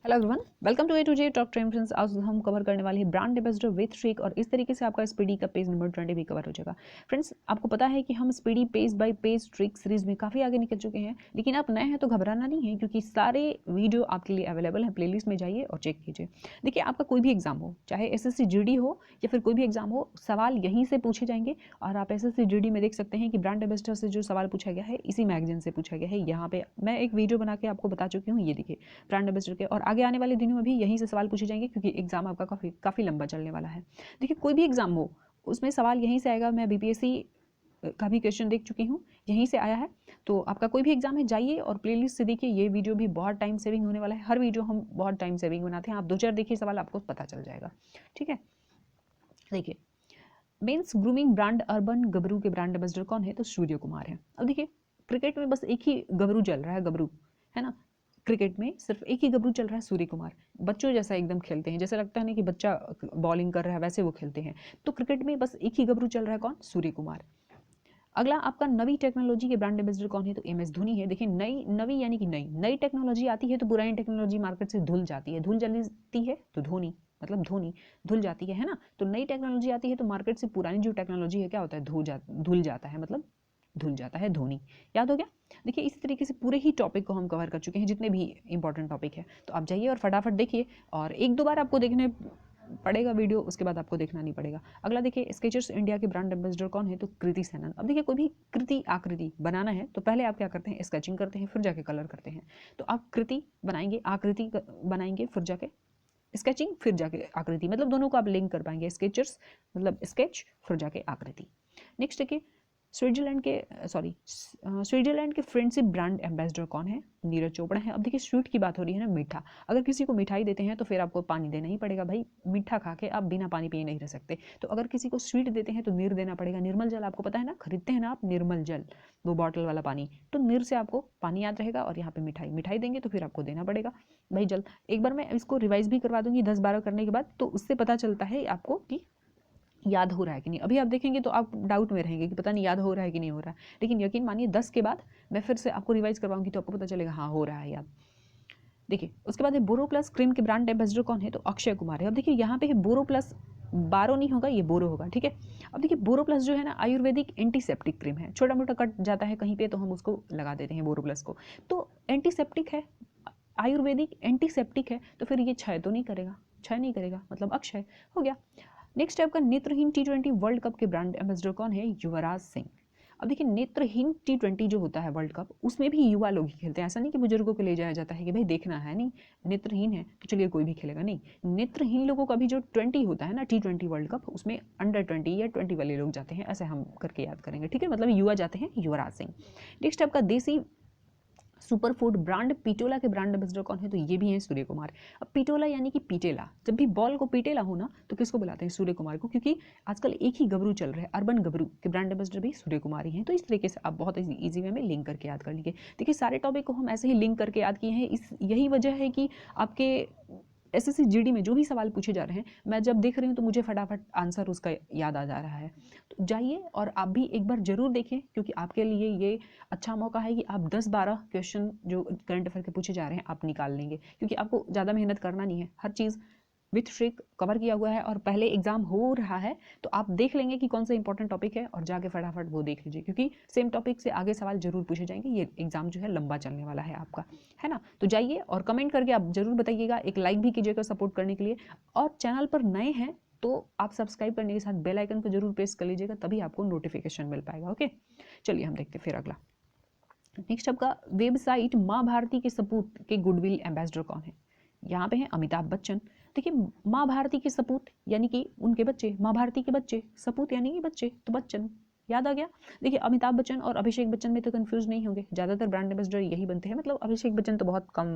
Hello everyone, welcome to A to Z top trend friends. आज हम cover करने वाले हैं ब्रांड एम्बेसडर विथ ट्रिक और इस तरीके से आपका स्पीडी का पेज नंबर 20 भी कवर हो जाएगा। फ्रेंड्स, आपको पता है कि हम speedy page bye page trick series में काफ़ी आगे निकल चुके हैं, लेकिन आप नए हैं तो घबराना नहीं है क्योंकि सारे वीडियो आपके लिए अवेलेबल है। प्लेलिस्ट में जाइए और चेक कीजिए। देखिए, आपका कोई भी एग्जाम हो, चाहे SSC GD हो या फिर कोई भी एग्जाम हो, सवाल यहीं से पूछे जाएंगे। और आप SSC GD में देख सकते हैं कि ब्रांड एम्बेसडर से जो सवाल पूछा गया है इसी मैगजीन से पूछा गया है। यहाँ पे मैं एक वीडियो बना के आपको बता चुकी हूँ, ये देखिए ब्रांड एम्बेसडर के। और आगे आने वाले दिनों में भी यहीं से सवाल पूछे जाएंगे क्योंकि एग्जाम आपका काफ़ी लंबा चलने वाला है। देखिए, कोई भी एग्जाम हो उसमें सवाल यहीं से आएगा। मैं BPSC का भी क्वेश्चन देख चुकी हूँ, यहीं से आया है। तो आपका कोई भी एग्जाम है, जाइए और प्लेलिस्ट से देखिए। ये वीडियो भी बहुत टाइम सेविंग होने वाला है। हर वीडियो हम बहुत टाइम सेविंग बनाते हैं। आप 2-4 देखिए सवाल, आपको पता चल जाएगा। ठीक है, देखिए मेंस ग्रूमिंग ब्रांड अर्बन गबरू के ब्रांड एम्बेसडर कौन है? तो सूर्य कुमार है। अब देखिए, क्रिकेट में बस एक ही गबरू चल रहा है, गबरू है ना। क्रिकेट में सिर्फ एक ही गबरू चल रहा है, सूर्य कुमार। बच्चों जैसा एकदम खेलते हैं, जैसे लगता है ना कि बच्चा बॉलिंग कर रहा है, वैसे वो खेलते हैं। तो क्रिकेट में बस एक ही गबरू चल रहा है, कौन? सूर्य कुमार। अगला आपका नवी टेक्नोलॉजी के ब्रांड एम्बेसडर कौन है? तो MS धोनी है। देखिए, नई नवी यानी कि नई टेक्नोलॉजी आती है तो पुरानी टेक्नोलॉजी मार्केट से धुल जाती है। धुल जाती है तो धोनी, मतलब धोनी धुल जाती है ना। तो नई टेक्नोलॉजी आती है तो मार्केट से पुरानी जो टेक्नोलॉजी है क्या होता है? धुल जाता है, मतलब धुल जाता है। धोनी याद हो गया। देखिए, इस तरीके से पूरे ही टॉपिक को हम कवर कर चुके हैं, जितने भी इंपॉर्टेंट टॉपिक है। तो आप जाइए और फटाफट देखिए, और 1-2 बार आपको देखने पड़ेगा वीडियो, उसके बाद आपको देखना नहीं पड़ेगा। अगला देखिए, स्केचर्स इंडिया के ब्रांड एम्बेसडर कौन है? तो कृति सेनन। अब देखिए, कोई भी कृति आकृति बनाना है तो पहले आप क्या करते हैं? स्केचिंग करते हैं, फिर जाके कलर करते हैं। तो आप कृति बनाएंगे, आकृति बनाएंगे, फिर जाके स्केचिंग, फिर जाके आकृति, मतलब दोनों को आप लिंक कर पाएंगे। स्केचर्स मतलब स्केच, फिर जाके आकृति। नेक्स्ट देखिए, स्विट्जरलैंड के फ्रेंडशिप ब्रांड एम्बेसडर कौन है? नीरज चोपड़ा है। अब देखिए, स्वीट की बात हो रही है ना, मीठा। अगर किसी को मिठाई देते हैं तो फिर आपको पानी देना ही पड़ेगा भाई। मीठा खा के आप बिना पानी पिए नहीं रह सकते। तो अगर किसी को स्वीट देते हैं तो निर देना पड़ेगा। निर्मल जल आपको पता है ना, खरीदते हैं ना आप निर्मल जल, वो बॉटल वाला पानी। तो निर से आपको पानी याद रहेगा, और यहाँ पे मिठाई देंगे तो फिर आपको देना पड़ेगा भाई जल। एक बार मैं इसको रिवाइज भी करवा दूंगी 10-12 करने के बाद, तो उससे पता चलता है आपको कि याद हो रहा है कि नहीं। अभी आप देखेंगे तो आप डाउट में रहेंगे कि पता नहीं याद हो रहा है कि नहीं हो रहा है, लेकिन यकीन मानिए 10 के बाद मैं फिर से आपको रिवाइज करवाऊंगी तो आपको पता चलेगा हाँ हो रहा है याद। देखिए, उसके बाद है बोरो प्लस क्रीम के ब्रांड एम्बेसडर कौन है? तो अक्षय कुमार है। अब देखिए, यहाँ पे है बोरो प्लस, बारो नहीं होगा, ये बोरो होगा। ठीक है, अब देखिए, बोरो प्लस जो है ना, आयुर्वेदिक एंटीसेप्टिक क्रीम है। छोटा मोटा कट जाता है कहीं पे तो हम उसको लगा देते हैं बोरो प्लस को। तो एंटीसेप्टिक है, आयुर्वेदिक एंटीसेप्टिक है, तो फिर ये क्षय तो नहीं करेगा, क्षय नहीं करेगा, मतलब अक्षय हो गया। नेक्स्ट है आपका नेत्रहीन T20 वर्ल्ड कप के ब्रांड एम्बेसडर कौन है? युवराज सिंह। अब देखिए, नेत्रहीन T20 जो होता है वर्ल्ड कप, उसमें भी युवा लोग ही खेलते हैं। ऐसा नहीं कि बुजुर्गों को ले जाया जाता है कि भाई देखना है, नहीं। नेत्रहीन है तो चलिए कोई भी खेलेगा, नहीं। नेत्रहीन लोगों का भी जो 20 होता है ना, T20 वर्ल्ड कप, उसमें अंडर 20 या 20 वाले लोग जाते हैं, ऐसे हम करके याद करेंगे। ठीक है, मतलब युवा जाते हैं, युवराज सिंह। नेक्स्ट आपका देसी सुपर फूड ब्रांड पिटोला के ब्रांड एम्बेसडर कौन है? तो ये भी है सूर्य कुमार। अब पिटोला यानी कि पीटेला, जब भी बॉल को पीटेला हो ना तो किसको बुलाते हैं? सूर्य कुमार को, क्योंकि आजकल एक ही गबरू चल रहा है, अर्बन गबरू के ब्रांड एम्बेसडर भी सूर्य कुमार ही हैं। तो इस तरीके से आप बहुत ईजी वे में लिंक करके याद कर लीजिए। देखिए, सारे टॉपिक को हम ऐसे ही लिंक करके याद किए हैं। यही वजह है कि आपके SSC GD में जो भी सवाल पूछे जा रहे हैं, मैं जब देख रही हूँ तो मुझे फटाफट आंसर उसका याद आ जा रहा है। तो जाइए और आप भी एक बार जरूर देखें, क्योंकि आपके लिए ये अच्छा मौका है कि आप 10-12 क्वेश्चन जो करंट अफेयर के पूछे जा रहे हैं आप निकाल लेंगे, क्योंकि आपको ज़्यादा मेहनत करना नहीं है। हर चीज़ विथ ट्रिक कवर किया हुआ है और पहले एग्जाम हो रहा है, तो आप देख लेंगे कि कौन सा इंपॉर्टेंट टॉपिक है और जाके फटाफट वो देख लीजिए, क्योंकि सेम टॉपिक से आगे सवाल जरूर पूछे जाएंगे। ये एग्जाम जो है लंबा चलने वाला है आपका, है ना। तो जाइए और कमेंट करके आप जरूर बताइएगा, एक लाइक भी कीजिएगा सपोर्ट करने के लिए। और चैनल पर नए हैं तो आप सब्सक्राइब करने के साथ बेल आइकन को जरूर प्रेस कर लीजिएगा, तभी आपको नोटिफिकेशन मिल पाएगा। ओके, चलिए हम देखते हैं फिर अगला। नेक्स्ट आपका वेबसाइट माँ भारती के सपूत के गुडविल एम्बेसडर कौन है? यहाँ पे है अमिताभ बच्चन। देखिए, माँ भारती के सपूत यानी कि उनके बच्चे, माँ भारती के बच्चे, सपूत यानी कि बच्चे, तो बच्चन याद आ गया। देखिए, अमिताभ बच्चन और अभिषेक बच्चन में तो कंफ्यूज नहीं होंगे, ज़्यादातर ब्रांड एम्बेसडर यही बनते हैं। मतलब अभिषेक बच्चन तो बहुत कम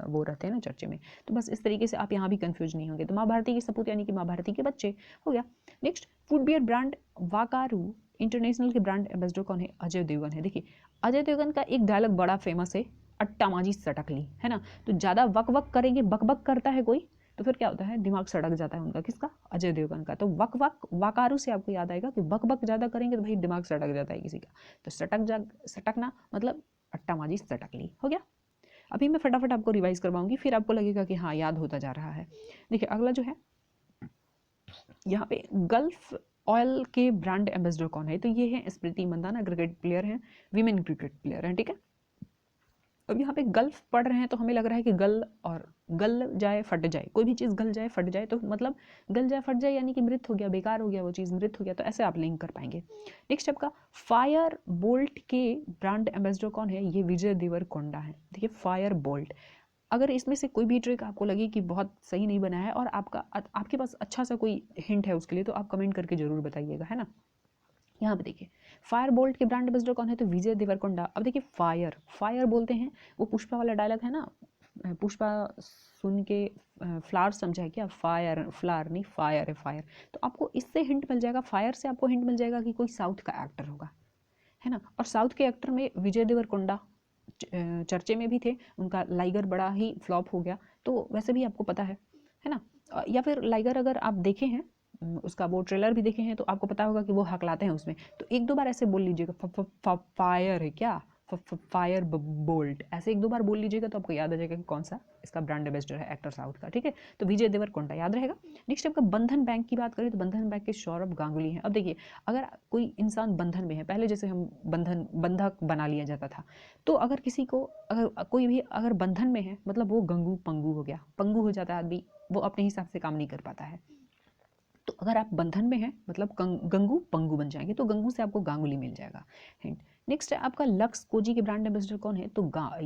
वो रहते हैं ना चर्चे में, तो बस इस तरीके से आप यहाँ भी कंफ्यूज नहीं होंगे। तो माँ भारती के सपूत यानी कि माँ भारती के बच्चे हो गया। नेक्स्ट, फूड बियर ब्रांड वाकारू इंटरनेशनल के ब्रांड एम्बेसडर कौन है? अजय देवगन है। देखिए, अजय देवगन का एक डायलॉग बड़ा फेमस है, अट्टा माजी सटकली, है ना। तो ज़्यादा वक वक करेंगे, बक बक करता है कोई, तो फिर क्या होता है? दिमाग सड़क जाता है उनका। किसका? अजय देवगन का। तो वक वक वाकारू से आपको याद आएगा कि बक बक ज़्यादा करेंगे तो भाई दिमाग सड़क जाता है किसी का। तो सटकना मतलब अट्टा माजी सटकली हो गया। अभी मैं फटाफट आपको रिवाइज करवाऊंगी, फिर आपको लगेगा कि हाँ याद होता जा रहा है। देखिए अगला जो है यहाँ पे गल्फ ऑयल के ब्रांड एम्बेसडर कौन है, तो ये है स्मृति मंदाना, क्रिकेट प्लेयर हैं, वीमेन क्रिकेट प्लेयर हैं, ठीक है। अब यहाँ पे गल्फ पढ़ रहे हैं तो हमें लग रहा है कि गल और गल जाए फट जाए, कोई भी चीज़ गल जाए फट जाए तो मतलब गल जाए फट जाए यानी कि मृत हो गया, बेकार हो गया, वो चीज़ मृत हो गया, तो ऐसे आप लिंक कर पाएंगे। नेक्स्ट आपका फायर बोल्ट के ब्रांड एम्बेसडर कौन है, ये विजय देवरकोंडा है। देखिए फायर बोल्ट, अगर इसमें से कोई भी ट्रिक आपको लगे कि बहुत सही नहीं बना है और आपके पास अच्छा सा कोई हिंट है उसके लिए, तो आप कमेंट करके जरूर बताइएगा, है ना। यहाँ पे देखिए फायर बोल्ट के ब्रांड एम्बेसडर कौन है, तो विजय देवरकोंडा। अब देखिए फायर फायर बोलते हैं, वो पुष्पा वाला डायलॉग है ना, पुष्पा सुन के फ्लावर समझा है क्या, फायर फ्लावर नहीं, फायर है फायर। तो आपको इससे हिंट मिल जाएगा, फायर से आपको हिंट मिल जाएगा कि कोई साउथ का एक्टर होगा, है ना। और साउथ के एक्टर में विजय देवरकोंडा चर्चे में भी थे, उनका लाइगर बड़ा ही फ्लॉप हो गया, तो वैसे भी आपको पता है ना। या फिर लाइगर अगर आप देखे हैं उसका वो ट्रेलर भी देखे हैं तो आपको पता होगा कि वो हकलाते हैं उसमें, तो एक दो बार ऐसे बोल लीजिएगा, फायर है क्या, फायर बोल्ट, ऐसे एक दो बार बोल लीजिएगा तो आपको याद आ जाएगा कि कौन सा इसका ब्रांड एम्बेसडर है एक्टर साउथ का, ठीक है। तो विजय देवरकोंडा याद रहेगा। नेक्स्ट आपका बंधन बैंक की बात करें तो बंधन बैंक के सौरभ गांगुली हैं। अब देखिए अगर कोई इंसान बंधन में है, पहले जैसे हम बंधक बना लिया जाता था, तो अगर किसी को अगर कोई भी अगर बंधन में है मतलब वो गंगू पंगू हो गया, पंगू हो जाता है आदमी, वो अपने हिसाब से काम नहीं कर पाता है। तो अगर आप बंधन में हैं मतलब गंगू पंगू बन जाएंगे, तो गंगू से आपको गांगुली मिल जाएगा हिंट। नेक्स्ट है आपका लक्स कोजी के ब्रांड एम्बेसडर कौन है, तो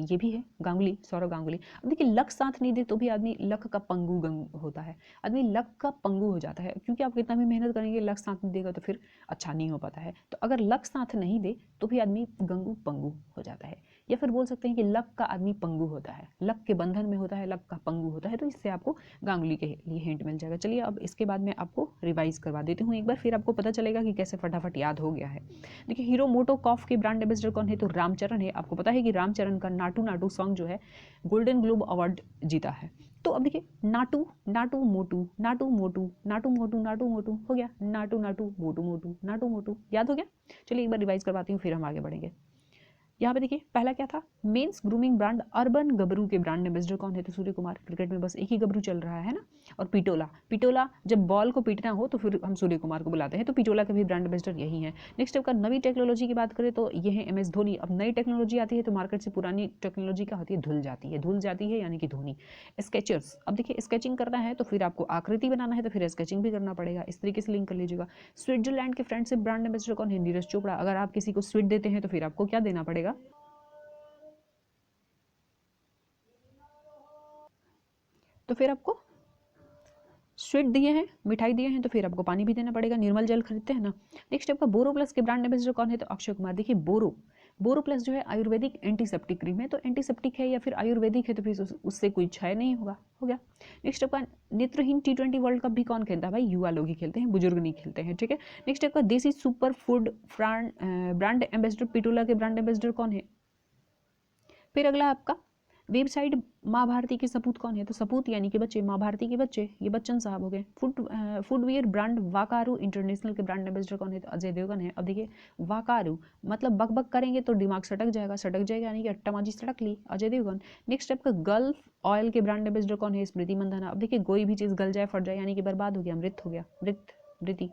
ये भी है गांगुली, सौरव गांगुली। अब देखिए लक साथ नहीं दे तो भी आदमी लक का पंगू होता है, आदमी लक का पंगू हो जाता है, क्योंकि आप कितना भी मेहनत करेंगे लक साथ नहीं देगा तो फिर अच्छा नहीं हो पाता है। तो अगर लक साथ नहीं दे तो भी आदमी गंगू पंगू हो जाता है, या फिर बोल सकते हैं कि लक का आदमी पंगू होता है, लक के बंधन में होता है, लक का पंगू होता है, तो इससे आपको गांगुली के लिए हिंट मिल जाएगा। चलिए अब इसके बाद मैं आपको रिवाइज करवा देती हूँ एक बार, फिर आपको पता चलेगा कि कैसे फटाफट याद हो गया है। देखिए हीरो मोटो कॉफ के ब्रांड एम्बेसडर कौन है, तो रामचरण है। आपको पता है कि रामचरण का नाटू नाटू सॉन्ग जो है गोल्डन ग्लोब अवार्ड जीता है। तो अब देखिए नाटू नाटू मोटू नाटू मोटू नाटू मोटू नाटू मोटू हो गया, नाटू नाटू मोटू मोटू नाटू मोटू, याद हो गया। चलिए एक बार रिवाइज करवाती हूँ फिर हम आगे बढ़ेंगे। यहाँ पे देखिए पहला क्या था, मेंस ग्रूमिंग ब्रांड अर्बन गबरू के ब्रांड एम्बेसडर कौन है, तो सूर्य कुमार। क्रिकेट में बस एक ही गबरू चल रहा है ना। और पिटोला, पिटोला जब बॉल को पीटना हो तो फिर हम सूर्य कुमार को बुलाते हैं, तो पिटोला के भी ब्रांड एम्बेसडर यही है। नेक्स्ट आपका नवी टेक्नोलॉजी की बात करें तो ये है एम एस धोनी। अब नई टेक्नोलॉजी आती है तो मार्केट से पुरानी टेक्नोलॉजी क्या होती है, धुल जाती है यानी कि धोनी। स्केचर्स, अब देखिए स्केचिंग करना है तो फिर आपको आकृति बनाना है तो फिर स्केचिंग भी करना पड़ेगा, इस तरीके से लिंक कर लीजिएगा। स्विट्जरलैंड के फ्रेंडशिप ब्रांड एम्बेसडर कौन है, नीरज चोपड़ा। अगर आप किसी को स्वीट देते हैं तो फिर आपको क्या देना पड़ेगा, तो फिर आपको स्वीट दिए हैं, मिठाई दिए हैं, तो फिर आपको पानी भी देना पड़ेगा, निर्मल जल खरीदते हैं ना। नेक्स्ट आपका बोरो प्लस के ब्रांड एम्बेसडर कौन है, तो अक्षय कुमार। देखिए बोरो प्लस जो है आयुर्वेदिक एंटीसेप्टिक क्रीम है, तो एंटीसेप्टिक है या फिर आयुर्वेदिक है तो फिर उससे कोई क्षय नहीं होगा, हो गया। नेक्स्ट आपका नेत्रहीन T20 वर्ल्ड कप भी कौन खेलता है, भाई युवा लोग ही खेलते हैं, बुजुर्ग नहीं खेलते हैं, ठीक है। नेक्स्ट आपका देसी सुपर फूड ब्रांड एम्बेसडर पिटोला के ब्रांड एम्बेसडर कौन है। फिर अगला आपका वेबसाइट माँ भारती के सपूत कौन है, तो सपूत यानी कि बच्चे, माँ भारती के बच्चे, ये बच्चन साहब हो गए। फुटवियर ब्रांड वाकारू इंटरनेशनल के ब्रांड एम्बेसडर कौन है, तो अजय देवगन है। अब देखिए वाकारू मतलब बक बक करेंगे तो दिमाग सटक जाएगा यानी कि अट्टामाजी सटक ली, अजय देवगन। नेक्स्ट आपका गल्फ ऑयल के ब्रांड एम्बेसडर कौन है, स्मृति मंदाना। अब देखिए कोई भी चीज़ गल जाए फट जाए यानी कि बर्बाद हो गया, मृत हो गया, मृति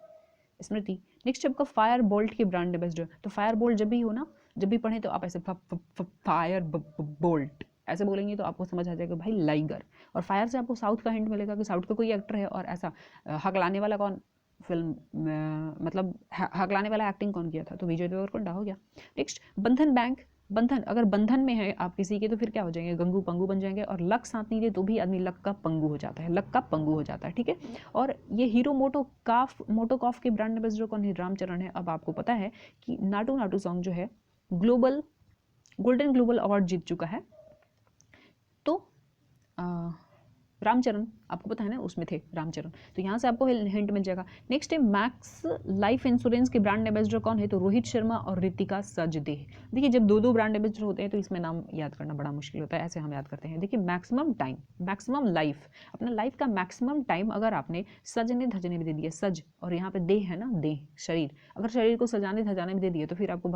स्मृति। नेक्स्ट आपका फायर बोल्ट के ब्रांड एम्बेसडर, तो फायर बोल्ट जब भी हो ना, जब भी पढ़े तो आप ऐसे फायर बोल्ट ऐसे बोलेंगे तो आपको समझ आ जाएगा भाई लाइगर। और फायर से आपको साउथ का हिंट मिलेगा कि साउथ का कोई एक्टर है, और ऐसा हकलाने वाला कौन फिल्म मतलब हकलाने वाला एक्टिंग कौन किया था, तो विजय देवरकोंडा हो गया। नेक्स्ट बंधन बैंक, बंधन अगर बंधन में है आप किसी के तो फिर क्या हो जाएंगे, गंगू पंगू बन जाएंगे। और लक साथ नहीं दे तो भी आदमी लक का पंगू हो जाता है, लक का पंगू हो जाता है, ठीक है। और ये हीरो मोटोकॉफ के ब्रांड एम्बेसडर कौन है, रामचरण है। अब आपको पता है कि नाटू नाटू सॉन्ग जो है गोल्डन ग्लोबल अवार्ड जीत चुका है, तो रामचरण आपको पता है ना उसमें थे रामचरण, तो यहाँ से आपको हिंट मिल जाएगा। नेक्स्ट है मैक्स लाइफ इंश्योरेंस के ब्रांड एम्बेसडर कौन है, तो रोहित शर्मा और रितिका सजदेह। देखिए जब दो ब्रांड एम्बेसडर होते हैं तो इसमें नाम याद करना बड़ा मुश्किल होता है, ऐसे हम याद करते हैं। देखिए मैक्सिमम लाइफ, अपना लाइफ का मैक्सिमम टाइम अगर आपने सजने धजने में दे दिया, सज और यहाँ पे देह है ना, देह शरीर, अगर शरीर को सजाने धजाने में दे दिया तो फिर आपको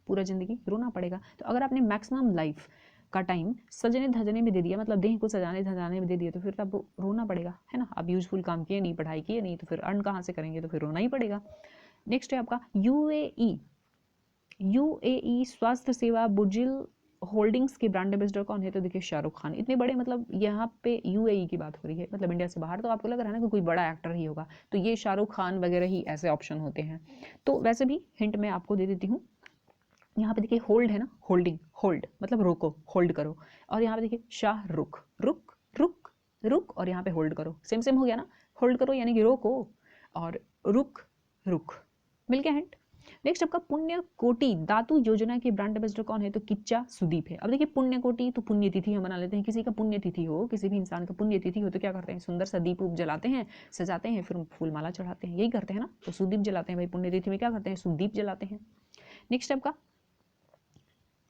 पूरा जिंदगी रोना पड़ेगा। तो अगर आपने मैक्सिमम लाइफ का टाइम सजने धजने में दे दिया, मतलब देह को सजाने धजाने में दे दिया, तो फिर आपको रोना पड़ेगा, है ना। आप यूजफुल काम किए नहीं, पढ़ाई किए नहीं, तो फिर अर्न कहाँ से करेंगे, तो फिर रोना ही पड़ेगा। नेक्स्ट है आपका यूएई स्वास्थ्य सेवा बुर्जिल होल्डिंग्स के ब्रांड एम्बेसडर कौन है, तो देखिए शाहरुख खान। इतने बड़े, मतलब यहाँ पे यूएई की बात हो रही है, मतलब इंडिया से बाहर, तो आपको लग रहा है ना कि कोई बड़ा एक्टर ही होगा, तो ये शाहरुख खान वगैरह ही ऐसे ऑप्शन होते हैं। तो वैसे भी हिंट मैं आपको दे देती हूँ, यहाँ पे देखिए होल्ड है ना, होल्डिंग, होल्ड मतलब रोको, होल्ड करो, और यहाँ पे देखिए शाह रुख, रुक रुक रुक, और यहाँ पे होल्ड करो, सेम सेम हो गया ना, होल्ड करो यानी कि रोको, और रुक रुक, मिल गया हिंट। नेक्स्ट आपका पुण्य कोटि दातु योजना के ब्रांड एम्बेसडर कौन है, तो किच्चा सुदीप है। अब देखिए पुण्य कोटि तो पुण्य तिथि हम मना लेते हैं, किसी का पुण्य तिथि हो, किसी भी इंसान का पुण्य तिथि हो तो क्या करते हैं, सुंदर सा दीप उप जलाते हैं, सजाते हैं, फिर फूल माला चढ़ाते हैं, यही करते हैं ना। तो सुदीप जलाते हैं भाई, पुण्य तिथि में क्या करते हैं, सुदीप जलाते हैं।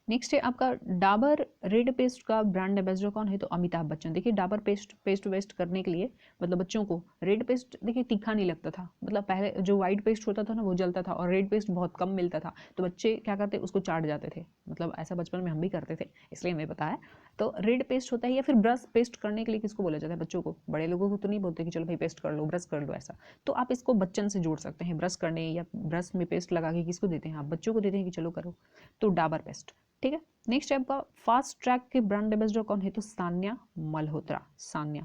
नेक्स्ट है आपका डाबर रेड पेस्ट का ब्रांड एम्बेसडर कौन है, तो अमिताभ बच्चन। देखिए डाबर पेस्ट वेस्ट करने के लिए, मतलब बच्चों को रेड पेस्ट देखिए तीखा नहीं लगता था, मतलब पहले जो व्हाइट पेस्ट होता था ना वो जलता था, और रेड पेस्ट बहुत कम मिलता था, तो बच्चे क्या करते उसको चाट जाते थे, मतलब ऐसा बचपन में हम भी करते थे, इसलिए हमें पता है। तो रेड पेस्ट होता है, या फिर ब्रश पेस्ट करने के लिए किसको बोला जाता है, बच्चों को। बड़े लोगों को तो नहीं बोलते कि चलो भाई पेस्ट कर लो, ब्रश कर लो ऐसा, तो आप इसको बच्चन से जोड़ सकते हैं, ब्रश करने या ब्रश में पेस्ट लगा के किसको देते हैं, आप बच्चों को देते हैं कि चलो करो, तो डाबर पेस्ट, ठीक है। नेक्स्ट है आपका फास्ट ट्रैक के ब्रांड एम्बेसडर कौन है, तो सान्या मल्होत्रा। सान्या,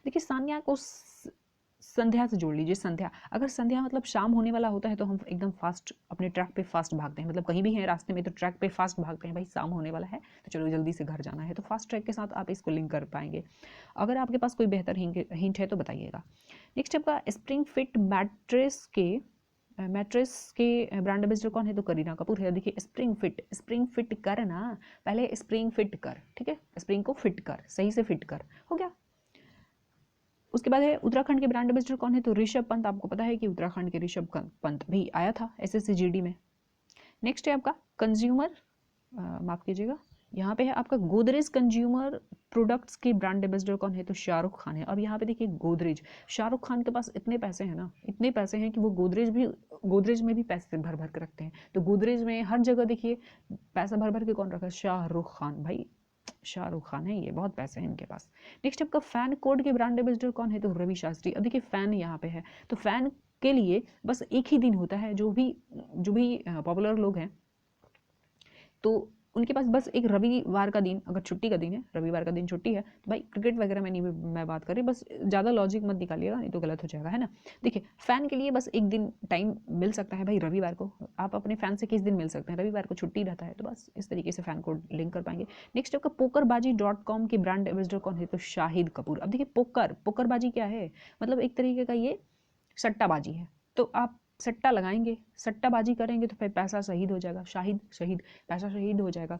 देखिए सान्या को संध्या से जोड़ लीजिए, संध्या। अगर संध्या मतलब शाम होने वाला होता है तो हम एकदम फास्ट अपने ट्रैक पे फास्ट भागते हैं, मतलब कहीं भी हैं रास्ते में तो ट्रैक पे फास्ट भागते हैं, भाई शाम होने वाला है तो चलो जल्दी से घर जाना है, तो फास्ट ट्रैक के साथ आप इसको लिंक कर पाएंगे। अगर आपके पास कोई बेहतर हिंट है तो बताइएगा। नेक्स्ट आपका स्प्रिंग फिट मैट्रेस के ब्रांड एम्बेसडर कौन है, तो करीना कपूर है। देखिए स्प्रिंग फिट कर ना, पहले स्प्रिंग फिट कर, ठीक है, स्प्रिंग को फिट कर, सही से फिट कर, हो गया। उसके बाद है उत्तराखंड के ब्रांड एम्बेसडर कौन है, तो ऋषभ पंत। आपको पता है कि उत्तराखंड के ऋषभ पंत भी आया था SSC-GD में। नेक्स्ट है आपका कंज्यूमर, माफ कीजिएगा, यहाँ पे है आपका गोदरेज कंज्यूमर प्रोडक्ट्स के ब्रांड एम्बेसडर कौन है, तो शाहरुख खान है। अब यहाँ पे देखिए गोदरेज, शाहरुख खान के पास इतने पैसे हैं ना, इतने पैसे हैं कि वो गोदरेज में भी पैसे भर भर के रखते हैं, तो गोदरेज में हर जगह देखिए पैसा भर भर के कौन रखा है, शाहरुख खान, भाई शाहरुख खान है ये, बहुत पैसे हैं इनके पास। नेक्स्ट आपका फैन कोड के ब्रांड एम्बेसडर कौन है, तो रवि शास्त्री। अब देखिए फैन यहाँ पे है, तो फैन के लिए बस एक ही दिन होता है, जो भी पॉपुलर लोग हैं तो उनके पास बस एक रविवार का दिन, अगर छुट्टी का दिन है, रविवार का दिन छुट्टी है, तो भाई क्रिकेट वगैरह में नहीं मैं बात कर रही, बस ज़्यादा लॉजिक मत निकालिएगा नहीं तो गलत हो जाएगा, है ना। देखिए फैन के लिए बस एक दिन टाइम मिल सकता है भाई, रविवार को। आप अपने फैन से किस दिन मिल सकते हैं, रविवार को छुट्टी रहता है, तो बस इस तरीके से फैन को लिंक कर पाएंगे। नेक्स्ट आपका pokerbazi.com के ब्रांड एम्बेसडर कौन है, तो शाहिद कपूर। अब देखिए पोकरबाजी क्या है, मतलब एक तरीके का ये सट्टाबाजी है, तो आप सट्टा लगाएंगे, सट्टाबाजी करेंगे तो फिर पैसा शहीद हो जाएगा, शहीद पैसा शहीद हो जाएगा।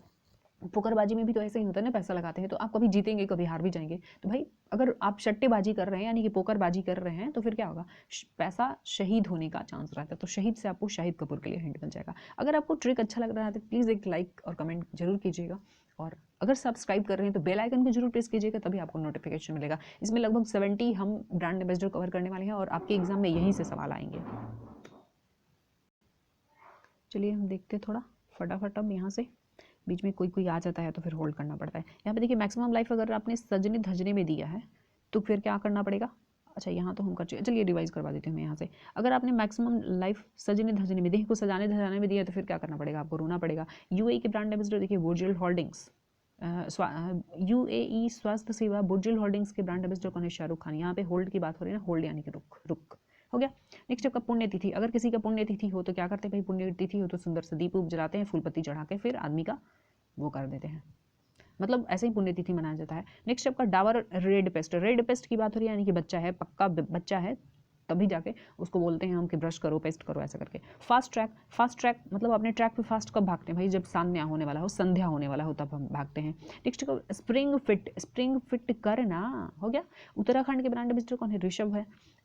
पोकरबाजी में भी तो ऐसे ही होता है ना, पैसा लगाते हैं तो आप कभी जीतेंगे कभी हार भी जाएंगे, तो भाई अगर आप सट्टेबाजी कर रहे हैं यानी कि पोकरबाजी कर रहे हैं तो फिर क्या होगा, पैसा शहीद होने का चांस रहता है, तो शहीद से आपको शाहिद कपूर के लिए हिंट मिल जाएगा। अगर आपको ट्रिक अच्छा लग रहा है तो प्लीज़ एक लाइक और कमेंट जरूर कीजिएगा, और अगर सब्सक्राइब कर रहे हैं तो बेल आइकन को जरूर प्रेस कीजिएगा, तभी आपको नोटिफिकेशन मिलेगा। इसमें लगभग 70 हम ब्रांड एम्बेसडर कवर करने वाले हैं और आपके एग्जाम में यहीं से सवाल आएंगे। चलिए हम देखते हैं थोड़ा फटाफट, अब यहाँ से बीच में कोई आ जाता है तो फिर होल्ड करना पड़ता है। यहाँ पे देखिए मैक्सिमम लाइफ अगर आपने सजने धजने में दिया है तो फिर क्या करना पड़ेगा, अच्छा यहाँ तो हम कर चुके, चलिए रिवाइज करवा देती हूँ मैं यहाँ से। अगर आपने मैक्सिमम लाइफ सजने धजने में, देह को सजाने धजाने में दिया तो फिर क्या करना पड़ेगा, आपको रोना पड़ेगा। यूएई के ब्रांड एम्बेसडर देखिए बुर्जिल होल्डिंग्स, यूएई स्वास्थ्य सेवा बुर्जिल होल्डिंग्स के ब्रांड एम्बेसडर कौन है, शाहरुख खान। यहाँ पे होल्ड की बात हो रही है ना, होल्ड यानी कि रुक हो गया। नेक्स्ट आपका पुण्यतिथि, अगर किसी का पुण्यतिथि हो तो क्या करते हैं भाई, पुण्यतिथि हो तो सुंदर से दीप उप जलाते हैं, फूल पत्ती चढ़ा के फिर आदमी का वो कर देते हैं, मतलब ऐसे ही पुण्यतिथि मनाया जाता है। नेक्स्ट आपका डाबर रेड पेस्ट की बात हो रही है, यानी कि बच्चा है, पक्का बच्चा है तभी जाके उसको बोलते हैं हम कि ब्रश करो पेस्ट करो ऐसा करके। फास्ट ट्रैक मतलब अपने ट्रैक पे फास्ट कब भागते हैं भाई, जब संध्या होने वाला हो तब हम भागते हैं। नेक्स्ट स्प्रिंग फिट करना हो गया। उत्तराखंड के ब्रांड एम्बेसडर कौन है,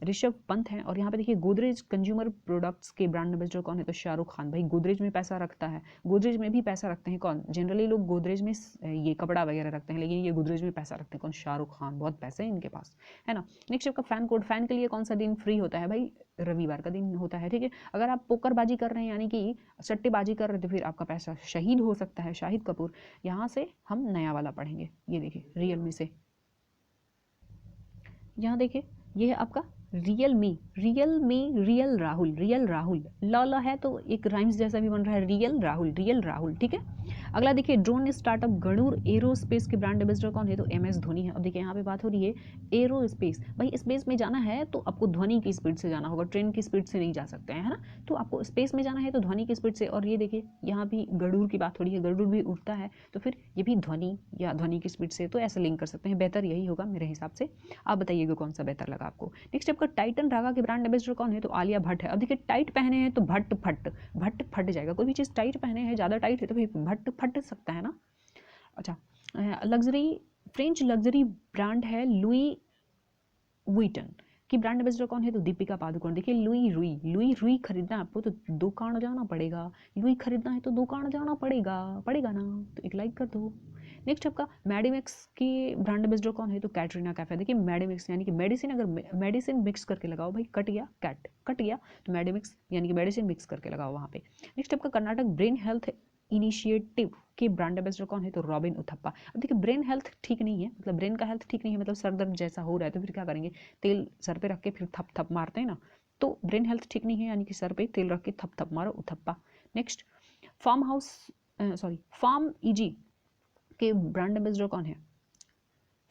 ऋषभ पंत है। और यहाँ पे देखिए गोदरेज कंज्यूमर प्रोडक्ट्स के ब्रांड एम्बेसडर कौन है, तो शाहरुख खान। भाई गोदरेज में पैसा रखता है, गोदरेज में भी पैसा रखते हैं कौन, जनरली लोग गोदरेज में ये कपड़ा वगैरह रखते हैं, लेकिन ये गोदरेज में पैसा रखते हैं कौन, शाहरुख खान, बहुत पैसे हैं इनके पास, है ना। नेक्स्ट आपका फैन कोड, फैन के लिए कौन सा दिन फ्री फ्री होता है भाई, रविवार का दिन होता है, ठीक है। अगर आप पोकरबाजी कर रहे हैं यानी कि सट्टेबाजी कर रहे हैं तो फिर आपका पैसा शहीद हो सकता है, शाहिद कपूर। यहाँ से हम नया वाला पढ़ेंगे, ये देखिए रियलमी से, यहाँ देखिए ये है आपका रियल मी रियल राहुल लॉला है तो एक राइम्स जैसा भी बन रहा है, रियल राहुल, ठीक है। अगला देखिए ड्रोन स्टार्टअप गणूर एरोस्पेस के ब्रांड एम्बेसडर कौन है, तो MS धोनी है। अब देखिए यहाँ पे बात हो रही है एरोस्पेस, भाई स्पेस में जाना है तो आपको ध्वनि की स्पीड से जाना होगा, ट्रेन की स्पीड से नहीं जा सकते हैं, है ना। तो आपको स्पेस में जाना है तो ध्वनि की स्पीड से, और ये देखिए यहाँ भी गरुड़ की बात हो रही है, गरुड़ भी उड़ता है तो फिर ये भी ध्वनि या ध्वनि की स्पीड से, तो ऐसे लिंक कर सकते हैं, बेहतर यही होगा मेरे हिसाब से। आप बताइएगा कौन सा बेहतर लगा आपको। नेक्स्ट आपका टाइटन रागा के ब्रांड एम्बेसडर कौन है, तो आलिया भट्ट है। अब देखिए टाइट पहने हैं तो भट्ट फट जाएगा, कोई भी चीज़ टाइट पहने हैं, ज़्यादा टाइट है तो फिर भट्ट फट सकता है ना। अच्छा, लग्जरी फ्रेंच लग्जरी ब्रांड है लुई वुइटन की ब्रांड एम्बेसडर कौन है, तो दीपिका पादुकोण। देखिए लुई रुई खरीदना है आपको तो दुकान जाना पड़ेगा, लुई खरीदना है तो दुकान जाना पड़ेगा ना, तो एक लाइक कर दो। नेक्स्ट आपका मैडिमिक्स की ब्रांड एम्बेसडर कौन है, तो कैटरीना कैफ है। देखिए मैडिमिक्स यानी कि मेडिसिन, अगर मेडिसिन मिक्स करके लगाओ भाई, कट गया तो मैडिमिक्स यानी कि मेडिसिन मिक्स करके लगाओ वहाँ पे। नेक्स्ट आपका कर्नाटक ब्रेन हेल्थ इनिशिएटिव के ब्रांड एम्बेसडर कौन है, तो रॉबिन उथप्पा। अब देखिए ब्रेन हेल्थ ठीक नहीं है, मतलब ब्रेन का हेल्थ ठीक नहीं है, मतलब सर दर्द जैसा हो रहा है तो फिर क्या करेंगे, तेल सर पे रख के फिर थप थप मारते हैं ना, तो ब्रेन हेल्थ ठीक नहीं है यानी कि सर पे तेल रख के थप थप मारो, उथप्पा। नेक्स्ट फार्म इजी के ब्रांड एम्बेसडर कौन है,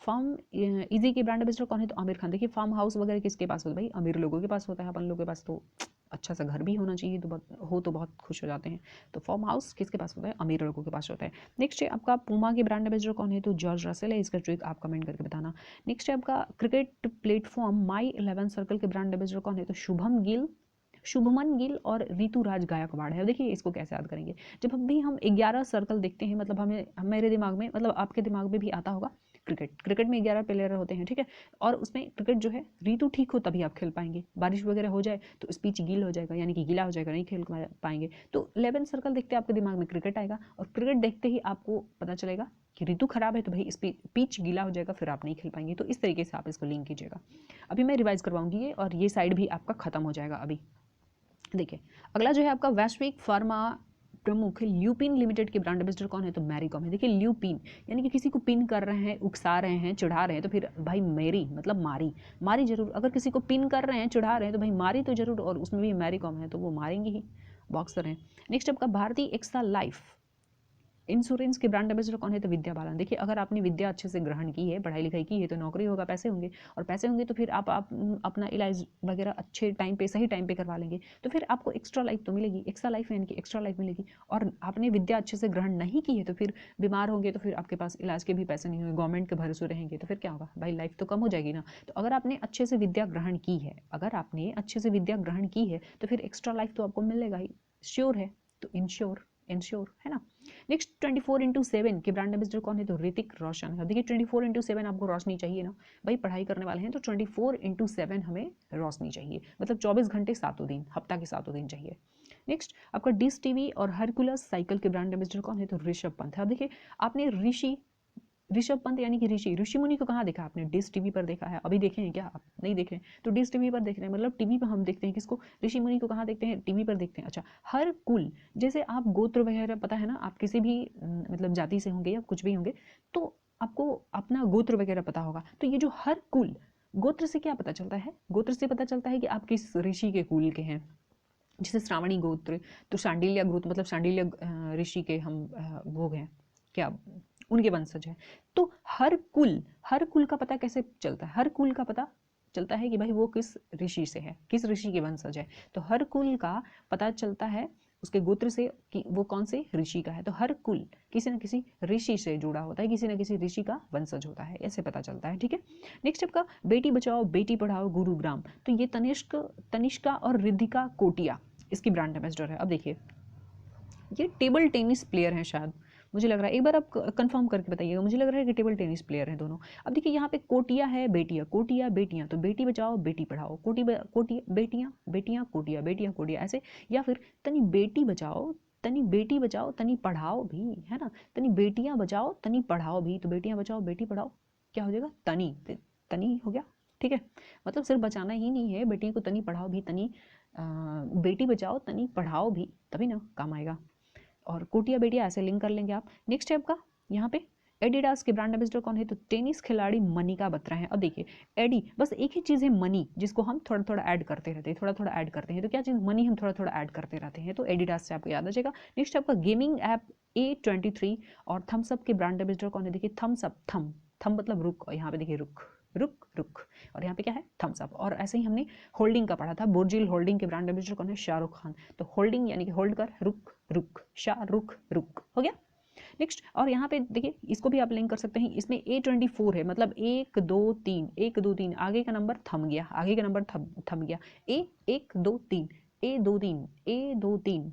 फार्म इजी के ब्रांड एम्बेसडर कौन है, तो आमिर खान। देखिए फार्म हाउस वगैरह किसके पास होता है भाई, अमीर लोगों के पास होता है, अपन लोगों के पास तो अच्छा सा घर भी होना चाहिए, तो बहुत खुश हो जाते हैं। तो फार्म हाउस किसके पास होता है, अमीर लोगों के पास होता है। नेक्स्ट है आपका पूमा के ब्रांड एम्बेसडर कौन है, तो जॉर्ज रसेल है, इसका ट्रिक आप कमेंट करके बताना। नेक्स्ट है आपका क्रिकेट प्लेटफॉर्म माई 11 सर्कल के ब्रांड एम्बेसडर कौन है, तो शुभमन गिल और ऋतुराज गायकवाड़ है। देखिए इसको कैसे याद करेंगे, जब भी हम 11 सर्कल देखते हैं मतलब मेरे दिमाग में, मतलब आपके दिमाग में भी आता होगा क्रिकेट में 11 प्लेयर होते हैं, ठीक है। और उसमें क्रिकेट जो है ऋतु ठीक हो तभी आप खेल पाएंगे, बारिश वगैरह हो जाए तो स्पीच गील हो जाएगा यानी कि गीला हो जाएगा, नहीं खेल पाएंगे। तो 11 सर्कल देखते आपके दिमाग में क्रिकेट आएगा, और क्रिकेट देखते ही आपको पता चलेगा कि ऋतु खराब है तो भाई पिच गीला हो जाएगा, फिर आप नहीं खेल पाएंगे। तो इस तरीके से आप इसको लिंक कीजिएगा। अभी मैं रिवाइज करवाऊंगी ये, और ये साइड भी आपका खत्म हो जाएगा अभी। देखिए अगला जो है आपका वैश्विक फार्मा प्रमुख ल्यूपिन लिमिटेड के ब्रांड एम्बेसडर कौन है, तो मैरीकॉम है। देखिए ल्यूपिन यानी कि किसी को पिन कर रहे हैं, उकसा रहे हैं, चिढ़ा रहे हैं, तो फिर भाई मेरी मतलब मारी जरूर। अगर किसी को पिन कर रहे हैं, चिढ़ा रहे हैं, तो भाई मारी तो जरूर, और उसमें भी मैरीकॉम है तो वो मारेंगे ही, बॉक्सर हैं। नेक्स्ट आपका भारतीय एक्सा लाइफ इंश्योरेंस के ब्रांड एम्बेसडर कौन है, तो विद्या बालन। देखिए अगर आपने विद्या अच्छे से ग्रहण की है, पढ़ाई लिखाई की है, तो नौकरी होगा, पैसे होंगे, और पैसे होंगे तो फिर आप अपना इलाज वगैरह अच्छे टाइम पे सही टाइम पे करवा लेंगे, तो फिर आपको एक्स्ट्रा लाइफ तो मिलेगी, एक्स्ट्रा लाइफ यानी कि एक्स्ट्रा लाइफ मिलेगी। और आपने विद्या अच्छे से ग्रहण नहीं की है तो फिर बीमार होंगे तो फिर आपके पास इलाज के भी पैसे नहीं होंगे, गवर्नमेंट के भरोसे रहेंगे, तो फिर क्या होगा भाई, लाइफ तो कम हो जाएगी ना। तो अगर आपने अच्छे से विद्या ग्रहण की है, तो फिर एक्स्ट्रा लाइफ तो आपको मिलेगा ही, श्योर है। तो इंश्योर है ना। नेक्स्ट 24/7 के ब्रांड एम्बेसडर कौन है, तो ऋतिक रोशन है। देखिए 24/7 आपको रोशनी चाहिए ना भाई, पढ़ाई करने वाले हैं तो 24/7 हमें रोशनी चाहिए, मतलब 24 घंटे 7 दिन, हफ्ता के 7 दिन चाहिए। नेक्स्ट आपका डिश टीवी और हरकुलस साइकिल के ब्रांड एम्बेसडर कौन है, तो ऋषभ पंत है। अब देखिए आपने ऋषभ पंत यानी कि ऋषि मुनि को कहाँ देखा आपने, डिश टीवी पर देखा है, अभी देखे हैं क्या आप, नहीं देखे हैं, तो डिश टीवी पर देख रहे हैं, मतलब टीवी पर हम देखते हैं किसको, ऋषि मुनि को कहाँ देखते हैं, टीवी पर देखते हैं। अच्छा हर कुल, जैसे आप गोत्र वगैरह पता है ना, आप किसी भी मतलब जाति से होंगे या कुछ भी होंगे तो आपको अपना गोत्र वगैरह पता होगा। तो ये जो हर कुल, गोत्र से क्या पता चलता है, गोत्र से पता चलता है कि आप किस ऋषि के कुल के हैं। जैसे श्रावणी गोत्र, तो शांडिल्य गोत्र मतलब शांडिल्य ऋषि के हम वो हैं क्या, उनके वंशज है। तो हर कुल का पता कैसे चलता है, हर कुल का पता चलता है कि भाई वो किस ऋषि से है, किस ऋषि के वंशज है। तो हर कुल का पता चलता है उसके गोत्र से कि वो कौन से ऋषि का है। तो हर कुल किसी न किसी ऋषि से जुड़ा होता है, किसी न किसी ऋषि का वंशज होता है, ऐसे पता चलता है, ठीक है। नेक्स्ट आपका बेटी बचाओ बेटी पढ़ाओ गुरुग्राम, तो ये तनिष्का और रिद्धिका कोटिया इसकी ब्रांड एम्बेसडर है। अब देखिए ये टेबल टेनिस प्लेयर हैं शायद, मुझे लग रहा है, एक बार आप कंफर्म करके बताइएगा, मुझे लग रहा है कि टेबल टेनिस प्लेयर हैं दोनों। अब देखिए यहाँ पे कोटिया है कोटिया बेटियाँ, तो बेटी बचाओ बेटी पढ़ाओ, कोटिया बेटियाँ कोटिया ऐसे, या फिर तनी बेटी बचाओ तनी पढ़ाओ भी, है ना, तनी बेटियाँ बचाओ तनी पढ़ाओ भी, तो बेटियाँ बचाओ बेटी पढ़ाओ क्या हो जाएगा, तनी हो गया, ठीक है। मतलब सिर्फ बचाना ही नहीं है, बेटी को तनी पढ़ाओ भी, तनी बेटी बचाओ तनी पढ़ाओ भी, तभी ना काम आएगा। और कोटिया बेटिया ऐसे लिंक कर लेंगे आप। नेक्स्ट है आपका यहाँ पे एडिडास के ब्रांड एम्बेसडर कौन है, तो टेनिस खिलाड़ी मनिका बत्रा है। अब देखिए एडी, बस एक ही चीज़ है मनी, जिसको हम थोड़ा थोड़ा ऐड करते रहते हैं, थोड़ा थोड़ा ऐड करते हैं, तो क्या चीज़ मनी हम थोड़ा थोड़ा ऐड करते रहते हैं, तो एडिडास से आपको याद आ जाएगा। नेक्स्ट आपका गेमिंग ऐप A23 और थम्सअप के ब्रांड एम्बेसडर कौन है, देखिए थम्सअप, थम थम मतलब रुक, और यहाँ पे देखिए रुक रुक रुक, और यहाँ पे क्या है थम्सअप। और ऐसे ही हमने होल्डिंग का पढ़ा था, बोर्जिल होल्डिंग के ब्रांड एम्बेसडर कौन है, शाहरुख खान। तो होल्डिंग यानी कि होल्ड कर, रुक रुक, शाहरुख रुक, हो गया। नेक्स्ट, और यहाँ पे देखिए इसको भी आप लिंक कर सकते हैं, इसमें A24 है, मतलब 1 2 3, 1 2 3, आगे का नंबर थम गया, आगे का नंबर थम गया, A 1 2 3, A 2 3, A 2 3,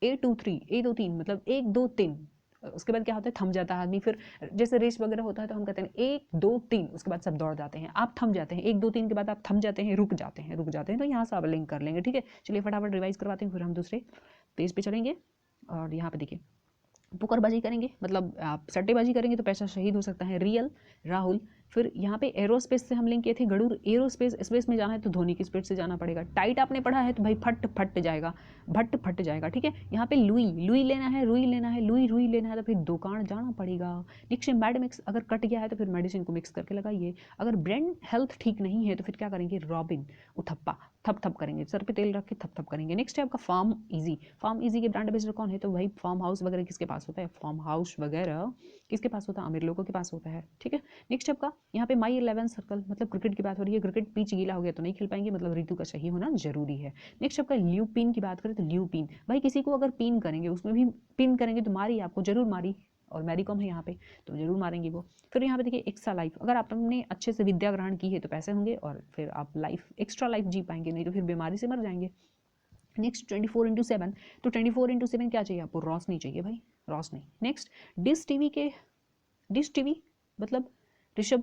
A23, A 2 3, मतलब 1 2 3, उसके बाद क्या होता है थम जाता है आदमी, फिर जैसे रेस वगैरह होता है तो हम कहते हैं 1 2 3, उसके बाद सब दौड़ जाते हैं, आप थम जाते हैं, 1 2 3 के बाद आप थम जाते हैं, रुक जाते हैं, रुक जाते हैं, तो यहाँ से आप लिंक कर लेंगे। ठीक है, चलिए फटाफट रिवाइज करवाते हैं, फिर हम दूसरे पेज पे चलेंगे। और यहाँ पे देखिए पुकरबाजी करेंगे, मतलब आप सट्टेबाजी करेंगे तो पैसा शहीद हो सकता है, रियल राहुल। फिर यहाँ पे एरोस्पेस से हम लिंक किए थे, गरुड़ एरोस्पेस, स्पेस में जाना है तो धोनी की स्पीड से जाना पड़ेगा। टाइट आपने पढ़ा है तो भाई फट फट जाएगा, भट्ट फट जाएगा। ठीक है, यहाँ पे लुई लुई लेना है, रुई लेना है, लुई रुई लेना है तो फिर दुकान जाना पड़ेगा। नेक्स्ट मैड मिक्स, अगर कट गया है तो फिर मेडिसिन को मिक्स करके लगाइए। अगर ब्रेन हेल्थ ठीक नहीं है तो फिर क्या करेंगे, रॉबिन उथप्पा, थप थप करेंगे, सर पे तेल रख के थप थप करेंगे। नेक्स्ट है आपका फार्म इजी, फार्म इजी के ब्रांड एम्बेसडर कौन है, तो भाई फार्म हाउस वगैरह किसके पास होता है, फार्म हाउस वगैरह किसके पास होता है, अमीर लोगों के पास होता है। ठीक है, नेक्स्ट आपका यहाँ पे माई 11 सर्कल, मतलब क्रिकेट की बात हो रही है, क्रिकेट पिच गीला हो गया तो नहीं खेल पाएंगे, मतलब ऋतु का सही होना जरूरी है। नेक्स्ट आपका ल्यूपिन की बात करें तो ल्यूपिन, भाई किसी को अगर पिन करेंगे, उसमें भी पिन करेंगे तो मारी आपको जरूर मारी, और मैरी कॉम है यहाँ पे तो जरूर मारेंगे वो। फिर यहाँ पे देखिए एक्स्ट्रा लाइफ, अगर आपने अच्छे से विद्या ग्रहण की है तो पैसे होंगे, और फिर आप लाइफ एक्स्ट्रा लाइफ जी पाएंगे, नहीं तो फिर बीमारी से मर जाएंगे। नेक्स्ट 24/7, तो 24/7 क्या चाहिए आपको, रोशनी चाहिए भाई, रोशनी। नेक्स्ट डिश टीवी मतलब ऋषभ,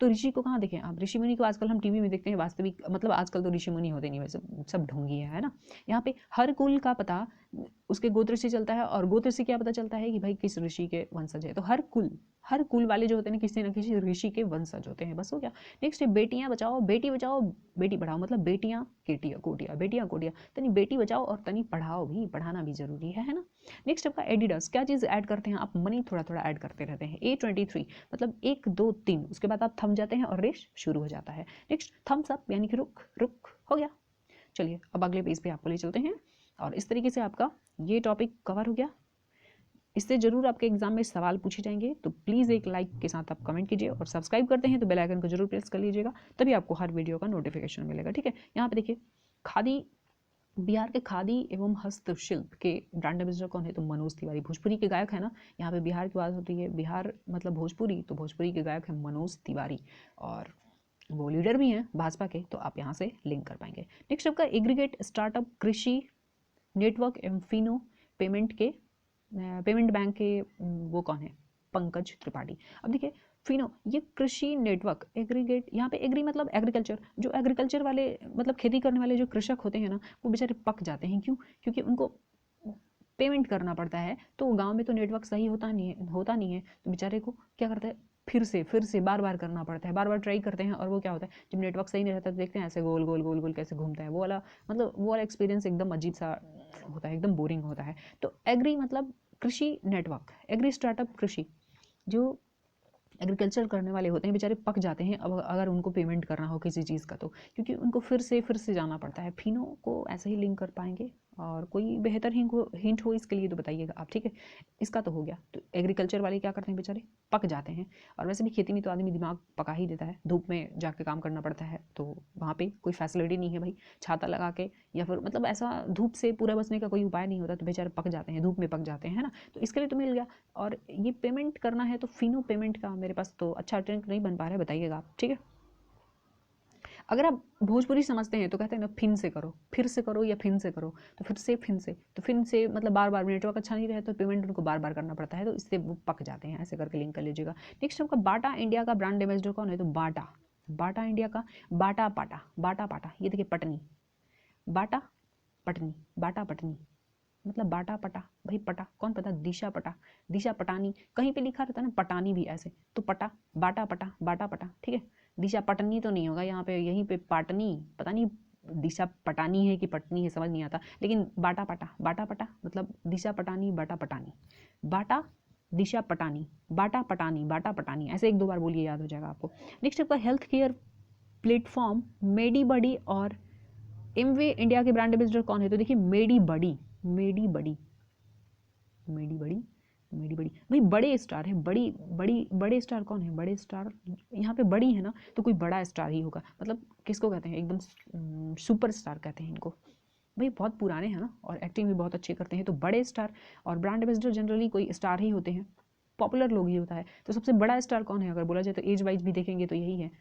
तो ऋषि को कहाँ देखें आप, ऋषि मुनि को आजकल हम टीवी में देखते हैं, वास्तविक मतलब आजकल तो ऋषि मुनि होते नहीं, वैसे सब ढोंगी है ना। यहाँ पे हर कुल का पता उसके गोत्र से चलता है, और गोत्र से क्या पता चलता है कि भाई किस ऋषि के वंशज है, तो हर कुल वाले जो होते हैं किसी न किसी ऋषि के वंशज होते हैं, बस हो गया। नेक्स्ट है बेटियां बचाओ बेटी बचाओ बेटी पढ़ाओ, मतलब बेटियां केटिया कोटिया, बेटियां कोटिया, तनी बेटी बचाओ और तनी पढ़ाओ भी, पढ़ाना भी जरूरी है ना। नेक्स्ट आपका एडिडास, क्या चीज़ ऐड करते हैं आप, मनी थोड़ा थोड़ा ऐड करते रहते हैं। A23 मतलब 1 2 3, उसके बाद आप थम जाते हैं और रेस शुरू हो जाता है। नेक्स्ट थम्स अप यानी कि रुक रुक, हो गया। चलिए अब अगले पेज पे आपको ले चलते हैं, और इस तरीके से आपका ये टॉपिक कवर हो गया। इससे जरूर आपके एग्जाम में सवाल पूछे जाएंगे, तो प्लीज़ एक लाइक के साथ आप कमेंट कीजिए, और सब्सक्राइब करते हैं तो बेल आइकन को जरूर प्रेस कर लीजिएगा, तभी आपको हर वीडियो का नोटिफिकेशन मिलेगा। ठीक है, यहाँ पे देखिए खादी, बिहार के खादी एवं हस्तशिल्प के ब्रांड एम्बेसडर कौन है, तो मनोज तिवारी, भोजपुरी के गायक है ना, यहाँ पे बिहार की बात होती है, बिहार मतलब भोजपुरी, तो भोजपुरी के गायक है मनोज तिवारी, और वो लीडर भी हैं भाजपा के, तो आप यहाँ से लिंक कर पाएंगे। नेक्स्ट आपका एग्रीगेट स्टार्टअप कृषि नेटवर्क एवं फिनो पेमेंट बैंक के वो कौन है, पंकज त्रिपाठी। अब देखिए फिनो, ये कृषि नेटवर्क एग्रीगेट, यहाँ पे एग्री मतलब एग्रीकल्चर, जो एग्रीकल्चर वाले मतलब खेती करने वाले जो कृषक होते हैं ना, वो बेचारे पक जाते हैं, क्यों, क्योंकि उनको पेमेंट करना पड़ता है, तो गांव में तो नेटवर्क सही होता नहीं है, तो बेचारे को क्या करता है, फिर से बार बार करना पड़ता है, बार बार ट्राई करते हैं, और वो क्या होता है जब नेटवर्क सही नहीं रहता तो देखते हैं ऐसे गोल गोल गोल गोल कैसे घूमता है, वो वाला मतलब वो वाला एक्सपीरियंस एकदम अजीब सा होता है, एकदम बोरिंग होता है। तो एग्री मतलब कृषि नेटवर्क, एग्री स्टार्टअप कृषि, जो एग्रीकल्चर करने वाले होते हैं बेचारे पक जाते हैं, अब अगर उनको पेमेंट करना हो किसी चीज़ का, तो क्योंकि उनको फिर से जाना पड़ता है। फिनो को ऐसे ही लिंक कर पाएंगे, और कोई बेहतर हिंट हो इसके लिए तो बताइएगा आप। ठीक है, इसका तो हो गया। तो एग्रीकल्चर वाले क्या करते हैं, बेचारे पक जाते हैं, और वैसे भी खेती में तो आदमी दिमाग पका ही देता है, धूप में जाके काम करना पड़ता है, तो वहाँ पे कोई फैसिलिटी नहीं है भाई, छाता लगा के या फिर मतलब ऐसा धूप से पूरा बचने का कोई उपाय नहीं होता, तो बेचारे पक जाते हैं, धूप में पक जाते हैं, है ना। तो इसके लिए तो मिल गया। और ये पेमेंट करना है तो फिनो पेमेंट का मेरे पास तो अच्छा ट्रेंड नहीं बन पा रहा है, बताइएगा आप। ठीक है, अगर आप भोजपुरी समझते हैं तो कहते हैं ना फिन से करो, फिर से करो या फिन से करो, तो फिर से मतलब बार बार नेटवर्क अच्छा नहीं रहे तो पेमेंट उनको बार बार करना पड़ता है, तो इससे वो पक जाते हैं, ऐसे करके लिंक कर लीजिएगा। नेक्स्ट आपका बाटा इंडिया का ब्रांड एम्बेसडर कौन है, तो बाटा इंडिया का बाटा पाटा, ये देखिए पटनी, बाटा पटनी, बाटा पटनी मतलब बाटा पटा, भाई पटा कौन पता, दिशा पटानी, कहीं पे लिखा रहता है ना पटानी भी ऐसे, तो पटा बाटा पटा बाटा पटा। ठीक है, दिशा पटनी तो नहीं होगा यहाँ पे, यहीं पे पाटनी, पता नहीं दिशा पटानी है कि पटनी है, समझ नहीं आता। लेकिन बाटा पटा, बाटा पटा मतलब दिशा पटानी, बाटा पटानी, बाटा दिशा पटानी, बाटा पटानी, बाटा पटानी, ऐसे एक दो बार बोलिए, याद हो जाएगा आपको। नेक्स्ट आपका हेल्थ केयर प्लेटफॉर्म मेडी बडी और एमवे इंडिया के ब्रांड एम्बेसडर कौन है? तो देखिए मेडी बड़ी, मेडी बड़ी, मेडी बड़ी, मेडी बड़ी भाई बड़े स्टार है, बड़ी बड़ी, बड़े स्टार कौन है? बड़े स्टार यहाँ पे बड़ी है ना, तो कोई बड़ा स्टार ही होगा। मतलब किसको कहते हैं? एकदम सुपर स्टार कहते हैं इनको भाई, बहुत पुराने हैं ना और एक्टिंग भी बहुत अच्छे करते हैं। तो बड़े स्टार और ब्रांड एम्बेसडर जनरली कोई स्टार ही होते हैं, पॉपुलर लोग ही होता है। तो सबसे बड़ा स्टार कौन है अगर बोला जाए तो एज वाइज भी देखेंगे तो यही है,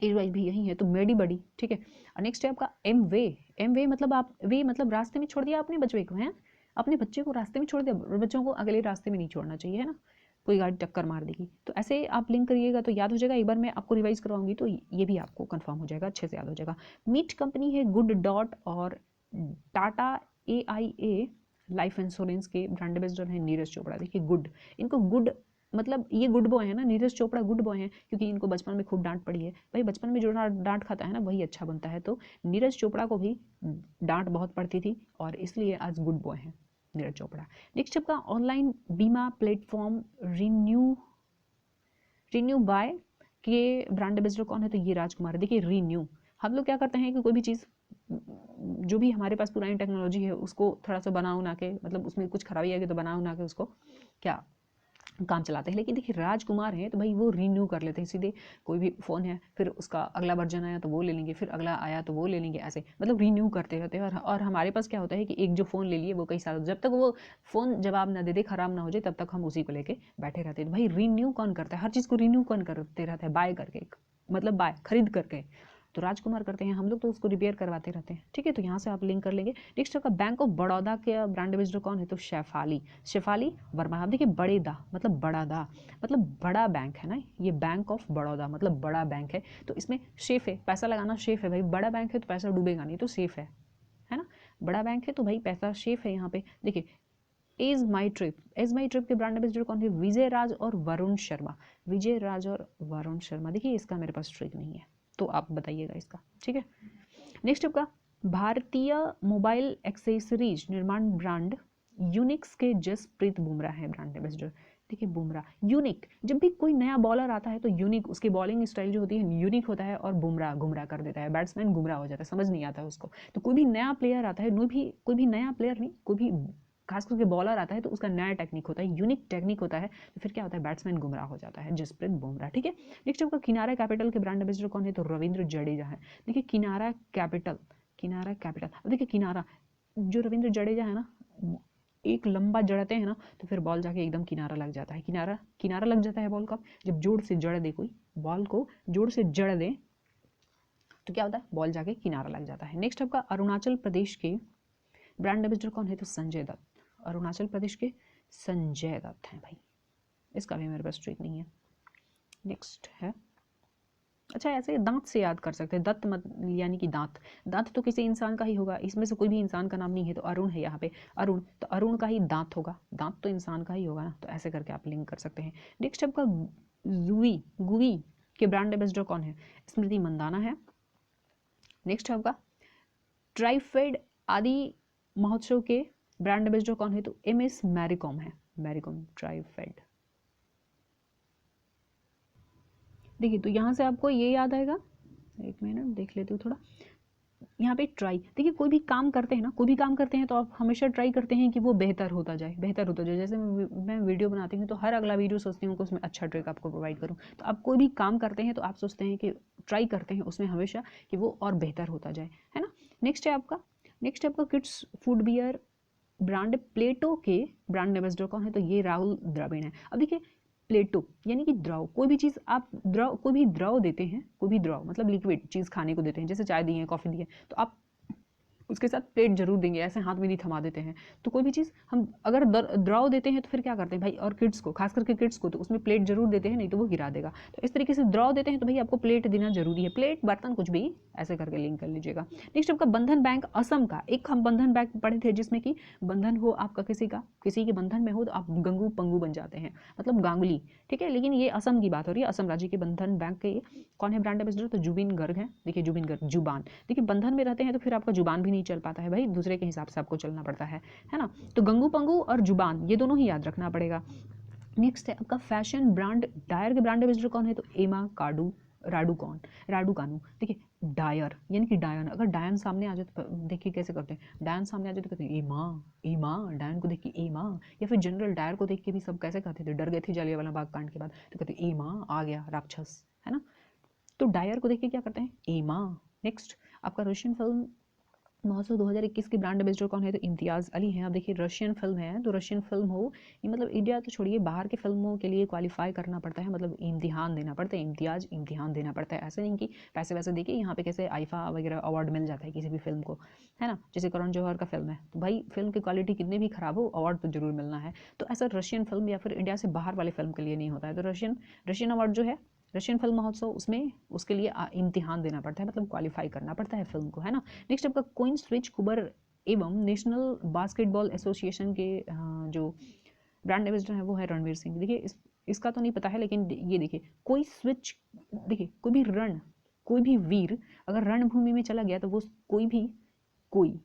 एज वाइज भी यही है, तो मेडी बड़ी, ठीक है। और नेक्स्ट है आपका एम वे, एम वे मतलब आप वे मतलब रास्ते में छोड़ दिया अपने बच्चे को, हैं अपने बच्चे को रास्ते में छोड़ दिया, बच्चों को अगले रास्ते में नहीं छोड़ना चाहिए, है ना, कोई गाड़ी टक्कर मार देगी। तो ऐसे आप लिंक करिएगा तो याद हो जाएगा। एक बार मैं आपको रिवाइज करवाऊंगी तो ये भी आपको कंफर्म हो जाएगा, अच्छे से याद हो जाएगा। मीट कंपनी है गुड डॉट और टाटा AIA लाइफ इंश्योरेंस के ब्रांड एम्बेसडर हैं नीरज चोपड़ा। देखिए गुड, इनको गुड मतलब ये गुड बॉय है ना, नीरज चोपड़ा गुड बॉय हैं क्योंकि इनको बचपन में खूब डांट पड़ी है। भाई बचपन में जो डांट खाता है ना वही अच्छा बनता है, तो नीरज चोपड़ा को भी डांट बहुत पड़ती थी और इसलिए आज गुड बॉय हैं नीरज चोपड़ा। नेक्स्ट आपका ऑनलाइन बीमा प्लेटफॉर्म रिन्यू बाय के ब्रांड एम्बेसडर कौन है? तो ये राजकुमार है। देखिए रिन्यू, हम लोग क्या करते हैं कि कोई भी चीज़ जो भी हमारे पास पुरानी टेक्नोलॉजी है उसको थोड़ा सा बना उना के, मतलब उसमें कुछ खराबी आ गई तो बना उना के उसको क्या काम चलाते हैं। लेकिन देखिए राजकुमार है तो भाई वो रिन्यू कर लेते हैं सीधे, कोई भी फ़ोन है फिर उसका अगला वर्जन आया तो वो ले लेंगे, फिर अगला आया तो वो ले लेंगे, ऐसे मतलब रिन्यू करते रहते हैं। और हमारे पास क्या होता है कि एक जो फ़ोन ले लिए वो कई साल, जब तक वो फ़ोन जवाब ना दे दे, ख़राब ना हो जाए, तब तक हम उसी को लेके बैठे रहते हैं। तो भाई रिन्यू कौन करता है? हर चीज़ को रिन्यू कौन करते रहता है? बाय करके, मतलब बाय खरीद करके, तो राजकुमार करते हैं, हम लोग तो उसको रिपेयर करवाते रहते हैं, ठीक है। तो यहाँ से आप लिंक कर लेंगे। नेक्स्ट आपका बैंक ऑफ बड़ौदा के ब्रांड एम्बेसडर कौन है? तो शेफाली, शेफाली वर्मा। आप देखिए बड़े दा मतलब बड़ा दा मतलब बड़ा बैंक है ना, ये बैंक ऑफ बड़ौदा मतलब बड़ा बैंक है, तो इसमें सेफ है, पैसा लगाना सेफ है भाई, बड़ा बैंक है तो पैसा डूबेगा नहीं, तो सेफ है ना, बड़ा बैंक है तो भाई पैसा सेफ है यहाँ पे। देखिए EaseMyTrip, EaseMyTrip के ब्रांड एम्बेसडर कौन है? विजय राज और वरुण शर्मा, विजय राज और वरुण शर्मा। देखिए इसका मेरे पास ट्रिक नहीं है तो आप बताइएगा इसका, ठीक है। नेक्स्ट आपका भारतीय मोबाइल एक्सेसरीज निर्माण ब्रांड यूनिक्स के जसप्रीत बुमराह है ब्रांड एम्बेसडर। देखिए बुमराह, यूनिक, जब भी कोई नया बॉलर आता है तो यूनिक, उसकी बॉलिंग स्टाइल जो होती है यूनिक होता है, और बुमराह गुमराह कर देता है, बैट्समैन गुमराह हो जाता है, समझ नहीं आता है उसको। तो कोई भी नया प्लेयर आता है, कोई भी नया प्लेयर नहीं, कोई भी खास करके बॉलर आता है तो उसका नया टेक्निक होता है, यूनिक टेक्निक होता है, तो फिर क्या होता है, बैट्समैन गुमराह हो जाता है, जसप्रीत बुमराह, ठीक है। नेक्स्ट आपका किनारा कैपिटल के ब्रांड एम्बेसडर कौन है? तो रविंद्र जडेजा है। देखिए किनारा कैपिटल, किनारा कैपिटल, अब देखिए किनारा जो रविंद्र जडेजा है ना, एक लंबा जड़ते हैं ना तो फिर बॉल जाके एकदम किनारा लग जाता है, किनारा किनारा लग जाता है बॉल का, जब जोर से जड़ दे, कोई बॉल को जोर से जड़ दे तो क्या होता है, बॉल जाके किनारा लग जाता है। नेक्स्ट आपका अरुणाचल प्रदेश के ब्रांड एम्बेसडर कौन है? तो संजय दत्त, अरुणाचल प्रदेश के संजय दत्त हैं भाई, इसका भी मेरे पास ट्रिक नहीं है। नेक्स्ट है, अच्छा ऐसे दांत से याद कर सकते हैं, दत्त मत यानी कि दांत, दांत तो किसी इंसान का ही होगा, इसमें से कोई भी इंसान का नाम नहीं है, तो अरुण है यहाँ पे, अरुण, तो अरुण का ही दांत होगा, दांत तो इंसान का ही होगा ना, तो ऐसे करके आप लिंक कर सकते हैं। नेक्स्ट आपका जूई गुई के ब्रांड एम्बेसडर कौन है? स्मृति मंदाना है। नेक्स्ट आपका ट्राइफेड आदि महोत्सव के ब्रांड एम्बेसडर कौन है? तो MS मैरीकॉम है, मैरीकॉम ट्राइफेड। देखिए तो यहाँ से आपको ये याद आएगा, एक मिनट देख लेती हूँ थोड़ा, यहाँ पे ट्राई, देखिए कोई भी काम करते हैं ना, कोई भी काम करते हैं तो आप हमेशा ट्राई करते हैं कि वो बेहतर होता जाए, बेहतर होता जाए। जैसे मैं वीडियो बनाती हूँ तो हर अगला वीडियो सोचती हूँ कि उसमें अच्छा ट्रिक आपको प्रोवाइड करूँ, तो आप कोई भी काम करते हैं तो आप सोचते हैं कि ट्राई करते हैं उसमें हमेशा कि वो और बेहतर होता जाए, है ना। नेक्स्ट है आपका किड्स फूड बियर ब्रांड प्लेटो के ब्रांड एम्बेसडर कौन है? तो ये राहुल द्रविड़ है। अब देखिए प्लेटो यानी कि द्रव, कोई भी चीज़ आप द्रव, कोई भी द्रव देते हैं, कोई भी द्रव मतलब लिक्विड चीज़ खाने को देते हैं, जैसे चाय दी है, कॉफ़ी दी है, तो आप उसके साथ प्लेट जरूर देंगे, ऐसे हाथ में नहीं थमा देते हैं। तो कोई भी चीज़ हम अगर द्रव देते हैं तो फिर क्या करते हैं भाई, और किड्स को, खास करके किड्स को, तो उसमें प्लेट जरूर देते हैं, नहीं तो वो गिरा देगा। तो इस तरीके से द्रव देते हैं तो भाई आपको प्लेट देना जरूरी है, प्लेट बर्तन कुछ भी ऐसे करके लिंक कर लीजिएगा। नेक्स्ट आपका बंधन बैंक असम का, एक हम बंधन बैंक पढ़े थे जिसमें कि बंधन हो आपका किसी का, किसी के बंधन में हो तो आप गंगू पंगू बन जाते हैं, मतलब गांगुली, ठीक है। लेकिन ये असम की बात हो रही है, असम राज्य के बंधन बैंक के कौन है ब्रांड एम्बेसडर, तो जुबिन गर्ग है। देखिए जुबिन गर्ग, जुबान, देखिए बंधन में रहते हैं तो फिर आपका जुबान भी नहीं चल पाता है भाई, दूसरे के हिसाब से आपको चलना पड़ता है ना। तो गंगू पंगू और जुबान ये दोनों ही याद रखना पड़ेगा। नेक्स्ट है आपका फैशन ब्रांड डायर के ब्रांड एम्बेसडर कौन है, तो एमा कार्डू राडू कौन, राडू कानू। देखिए डायर यानी कि डायन, अगर डायन सामने आ जाए तो देखिए कैसे करते हैं, डायन सामने आ जाए तो कहते हैं ए माँ, डायन को देख के ए माँ, या फिर जनरल डायर को देख के भी सब कैसे कहते थे, डर गए थे जलियांवाला बाग कांड के बाद, तो कहते ए माँ आ गया राक्षस, है ना। तो डायर को देख के क्या करते हैं, ए माँ। नेक्स्ट आपका रशियन फिल्म महोत्सव 2021 के ब्रांड एम्बेसडर कौन है, तो इम्तियाज़ अली हैं। अब देखिए रशियन फिल्म है, तो रशियन फिल्म हो ये मतलब इंडिया तो छोड़िए, बाहर के फिल्मों के लिए क्वालिफाई करना पड़ता है, मतलब इम्तिहान देना पड़ता है, इम्तियाज़ इम्तिहान देना पड़ता है। ऐसे नहीं कि पैसे वैसे देखिए यहाँ पे कैसे आईफा वगैरह अवार्ड मिल जाता है किसी भी फिल्म को, है ना। जैसे करण जौहर का फिल्म है, तो भाई फिल्म की क्वालिटी कितनी भी खराब हो अवार्ड तो जरूर मिलना है। तो ऐसा रशियन फिल्म या फिर इंडिया से बाहर वाले फिल्म के लिए नहीं होता है। तो रशियन अवार्ड जो है, रशियन फिल्म महोत्सव, उसमें उसके लिए इम्तिहान देना पड़ता है, मतलब क्वालिफाई करना पड़ता है फिल्म को, है ना। नेक्स्ट आपका क्वीन स्विच कुबर एवं नेशनल बास्केटबॉल एसोसिएशन के जो ब्रांड एम्बेसडर है वो है रणवीर सिंह। देखिए इसका तो नहीं पता है, लेकिन ये देखिए कोई स्विच, देखिए कोई भी कोई भी वीर अगर रणभूमि में चला गया तो वो ये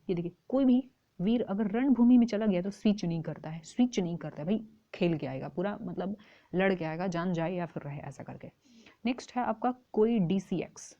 देखिए कोई भी वीर अगर रणभूमि में चला गया तो स्विच नहीं करता है, भाई खेल के आएगा पूरा, मतलब लड़ के आएगा, जान जाए या फिर रहे, ऐसा करके। नेक्स्ट है आपका कोई DCX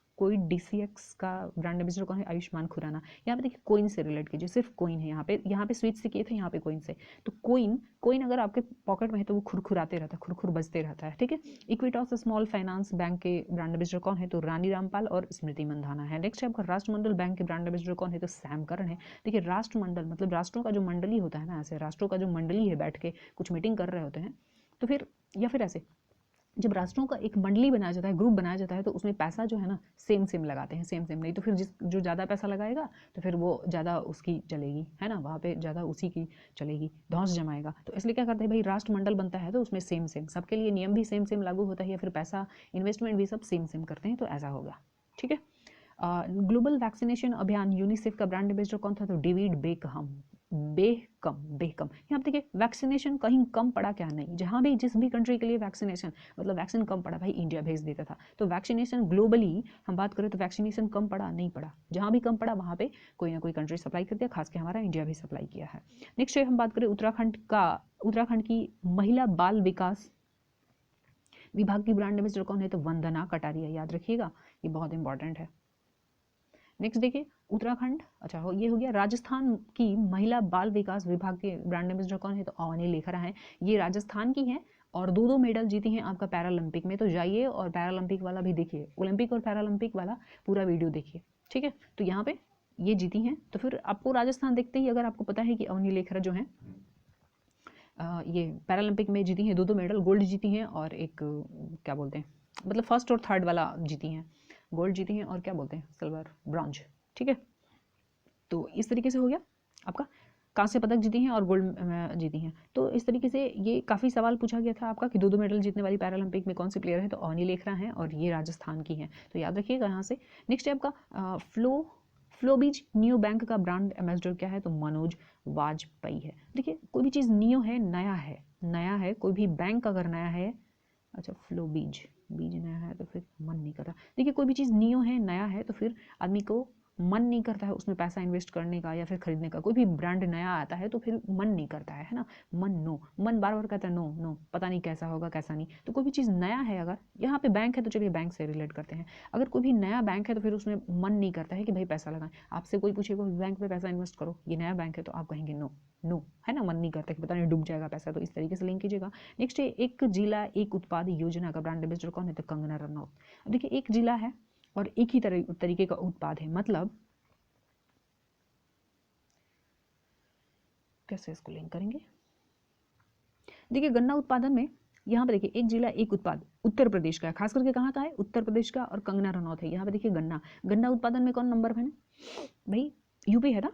का ब्रांड एम्बेसडर कौन है, आयुष्मान खुराना। यहाँ पे देखिए कोइन से रिलेट कीजिए, सिर्फ कोइन है, यहाँ पे स्विच से किए थे, यहाँ पे कोइन से। तो कोइन अगर आपके पॉकेट में है तो वो खुरखुराते रहता है, खुरखुर बजते रहता है, ठीक है। इक्विटॉस स्मॉल फाइनेंस बैंक के ब्रांड एम्बेसडर कौन है, तो रानी रामपाल और स्मृति मंधाना है। नेक्स्ट है आपका राष्ट्रमंडल बैंक के ब्रांड एम्बेसडर कौन है, तो सैम करन है। देखिए राष्ट्रमंडल मतलब राष्ट्रों का जो मंडली होता है ना, ऐसे राष्ट्रों का जो मंडली है बैठ के कुछ मीटिंग कर रहे होते हैं, तो फिर या फिर ऐसे जब राष्ट्रों का एक मंडली बनाया जाता है, ग्रुप बनाया जाता है, तो उसमें पैसा जो है ना सेम लगाते हैं, सेम नहीं तो फिर जो ज़्यादा पैसा लगाएगा तो फिर वो ज़्यादा उसकी चलेगी, है ना, वहाँ पे ज़्यादा उसी की चलेगी, धौंस जमाएगा। तो इसलिए क्या करते हैं भाई, राष्ट्रमंडल बनता है तो उसमें सेम सबके लिए नियम भी सेम लागू होता है, या फिर पैसा इन्वेस्टमेंट भी सब सेम करते हैं, तो ऐसा होगा, ठीक है। ग्लोबल वैक्सीनेशन अभियान यूनिसेफ का ब्रांड एम्बेसडर कौन था, तो डेविड बेकम। यहाँ देखिए वैक्सीनेशन कहीं कम पड़ा क्या, नहीं, जहाँ भी जिस भी कंट्री के लिए वैक्सीनेशन मतलब वैक्सीन कम पड़ा भाई इंडिया भेज देता था। तो वैक्सीनेशन ग्लोबली हम बात करें तो वैक्सीनेशन कम पड़ा, नहीं पड़ा, जहाँ भी कम पड़ा वहाँ पे कोई ना कोई कंट्री सप्लाई कर दिया, खास के हमारा इंडिया भी सप्लाई किया है। नेक्स्ट हम बात करें उत्तराखंड की महिला बाल विकास विभाग की ब्रांड एम्बेसडर कौन है, तो वंदना कटारिया, याद रखिएगा, ये बहुत इंपॉर्टेंट है। नेक्स्ट देखिए उत्तराखंड, अच्छा ये हो गया। राजस्थान की महिला बाल विकास विभाग के ब्रांड एम्बेसडर कौन है, तो अवनी लेखरा है, ये राजस्थान की हैं और 2 मेडल जीती हैं आपका पैरालंपिक में। तो जाइए और पैरालंपिक वाला भी देखिए, ओलंपिक और पैरालंपिक वाला पूरा वीडियो देखिए, ठीक है। तो यहाँ पे ये जीती हैं, तो फिर आपको राजस्थान देखते ही अगर आपको पता है कि अवनी लेखरा जो है ये पैरालंपिक में जीती हैं 2 मेडल, गोल्ड जीती हैं और एक क्या बोलते हैं, मतलब फर्स्ट और थर्ड वाला जीती हैं, गोल्ड जीती हैं और क्या बोलते हैं सिल्वर ब्रॉन्ज, ठीक है। तो इस तरीके से हो गया आपका, कांस्य पदक जीती हैं और गोल्ड जीती हैं। तो इस तरीके से ये काफ़ी सवाल पूछा गया था आपका कि 2 मेडल जीतने वाली पैरालंपिक में कौन सी प्लेयर है, तो अवनी लेखरा हैं और ये राजस्थान की हैं, तो याद रखिएगा यहाँ से। नेक्स्ट है आपका फ्लोबीज नियो बैंक का ब्रांड एम्बेसडर क्या है, तो मनोज वाजपेयी है। देखिए कोई भी चीज़ नियो है, नया है, कोई भी बैंक अगर नया है, अच्छा फ्लोबीज नया है तो फिर मन नहीं करता। देखिए कोई भी चीज़ नियो है, नया है, तो फिर आदमी को मन नहीं करता है उसमें पैसा इन्वेस्ट करने का या फिर खरीदने का। कोई भी ब्रांड नया आता है तो फिर मन नहीं करता है ना, मन बार बार कहता है नो, पता नहीं कैसा होगा कैसा नहीं। तो कोई भी चीज़ नया है, अगर यहाँ पे बैंक है तो चलिए बैंक से रिलेट करते हैं, अगर कोई भी नया बैंक है तो फिर उसमें मन नहीं करता है कि भाई पैसा लगाएं। आपसे कोई पूछेगा बैंक में पैसा इन्वेस्ट करो, ये नया बैंक है, तो आप कहेंगे नो, है ना, मन नहीं करता कि पता नहीं डूब जाएगा पैसा, तो इस तरीके से लिंक कीजिएगा। नेक्स्ट है एक जिला एक उत्पाद योजना का ब्रांड एम्बेसडर कौन है, तो कंगना रनौत। देखिए एक जिला है और एक ही तरीके का उत्पाद है, मतलब कैसे इसको लिंक करेंगे। देखिए गन्ना उत्पादन में यहाँ पे देखिए एक जिला एक उत्पाद उत्तर प्रदेश का है, खास करके कहाँ का है, उत्तर प्रदेश का, और कंगना रनौत है। यहाँ पे देखिए गन्ना उत्पादन में कौन नंबर पर है भाई, यूपी है ना,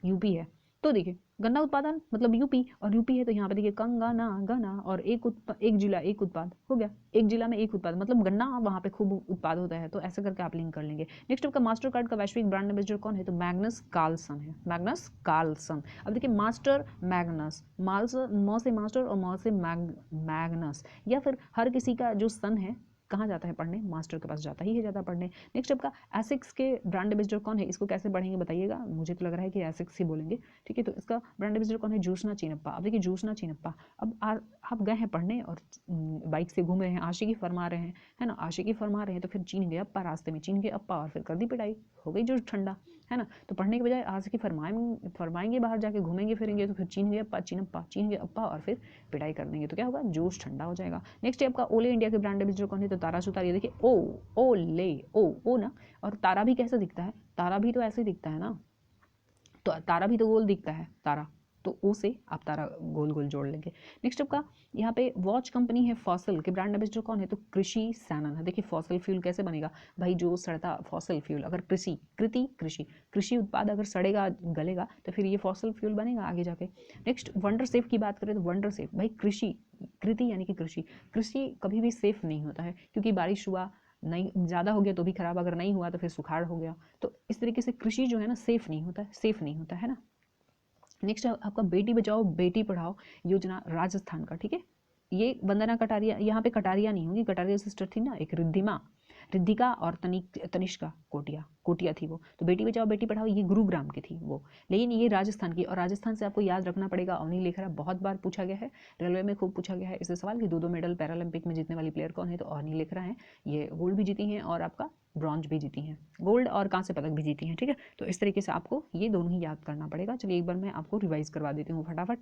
यूपी है। तो देखिए गन्ना उत्पादन मतलब यूपी, और यूपी है तो यहाँ पे देखिए कंगना गना, और एक जिला एक उत्पाद हो गया, एक जिला में एक उत्पाद मतलब गन्ना वहाँ पे खूब उत्पाद होता है, तो ऐसे करके आप लिंक कर लेंगे। नेक्स्ट आपका मास्टर कार्ड का वैश्विक ब्रांड एम्बेसडर कौन है, तो मैग्नस कार्लसन है, मैग्नस कार्लसन। अब देखिए मास्टर मैग्नस, म से मास्टर और म से मैग्नस, या फिर हर किसी का जो सन है कहाँ जाता है पढ़ने, मास्टर के पास जाता ही है ज़्यादा पढ़ने। नेक्स्ट आपका एसिक्स के ब्रांड एम्बेसडर कौन है, इसको कैसे पढ़ेंगे बताइएगा, मुझे तो लग रहा है कि एसिक्स ही बोलेंगे, ठीक है। तो इसका ब्रांड एम्बेसडर कौन है, ज्योत्सना चिनप्पा। अब देखिए ज्योत्सना चिनप्पा, अब आप गए हैं पढ़ने और बाइक से घूम रहे हैं, आशिकी फरमा रहे हैं, है ना, आशिकी फरमा रहे हैं, तो फिर चीन गए अप्पा, रास्ते में चीन गए अप्पा और फिर कर दी पिटाई, हो गई जो ठंडा, है ना। तो पढ़ने के बजाय आशिकी फरमाएंगे बाहर जाके घूमेंगे फिरेंगे, तो फिर चीन गए अप्पा, चीन गए अप्पा और फिर पिटाई कर देंगे, तो क्या होगा, जोश ठंडा हो जाएगा। नेक्स्ट है आपका ओले इंडिया के ब्रांड एम्बेसडर कौन है, तो तारा सुतार। ये देखिए ओ ले ओ ना, और तारा भी कैसे दिखता है, तारा भी तो ऐसे दिखता है ना, तो तारा भी तो गोल दिखता है तारा, तो ओ से आप तारा गोल गोल जोड़ लेंगे। नेक्स्ट आपका यहाँ पे वॉच कंपनी है फॉसल के ब्रांड एम्बेसडर कौन है, तो कृषि सैनन है। देखिए फॉसल फ्यूल कैसे बनेगा भाई, जो सड़ता फॉसल फ्यूल, अगर कृषि उत्पाद अगर सड़ेगा गलेगा तो फिर ये फॉसल फ्यूल बनेगा आगे जाके। नेक्स्ट वंडर सेफ की बात करें तो वंडर सेफ भाई कृति यानी कि कृषि कभी भी सेफ नहीं होता है, क्योंकि बारिश हुआ नहीं, ज़्यादा हो गया तो भी खराब, अगर नहीं हुआ तो फिर सुखाड़ हो गया, तो इस तरीके से कृषि जो है ना सेफ नहीं होता है ना। नेक्स्ट आपका बेटी बचाओ बेटी पढ़ाओ योजना राजस्थान का, ठीक है। ये वंदना कटारिया, यहाँ पे कटारिया नहीं होगी, कटारिया सिस्टर थी ना एक, रिद्धिका और तनिष्का कोटिया थी वो, तो बेटी बचाओ बेटी पढ़ाओ ये गुरुग्राम की थी वो, लेकिन ये राजस्थान की, और राजस्थान से आपको याद रखना पड़ेगा अवनी लेखरा, बहुत बार पूछा गया है, रेलवे में खूब पूछा गया है इससे सवाल कि दो मेडल पैरालंपिक में जीतने वाली प्लेयर कौन है, तो अवनी लेखरा है, ये गोल्ड भी जीती हैं और आपका ब्रॉन्ज भी जीती हैं, गोल्ड और कांस्य पदक भी जीती हैं, ठीक है। तो इस तरीके से आपको ये दोनों ही याद करना पड़ेगा। चलिए एक बार मैं आपको रिवाइज करवा देती हूँ फटाफट।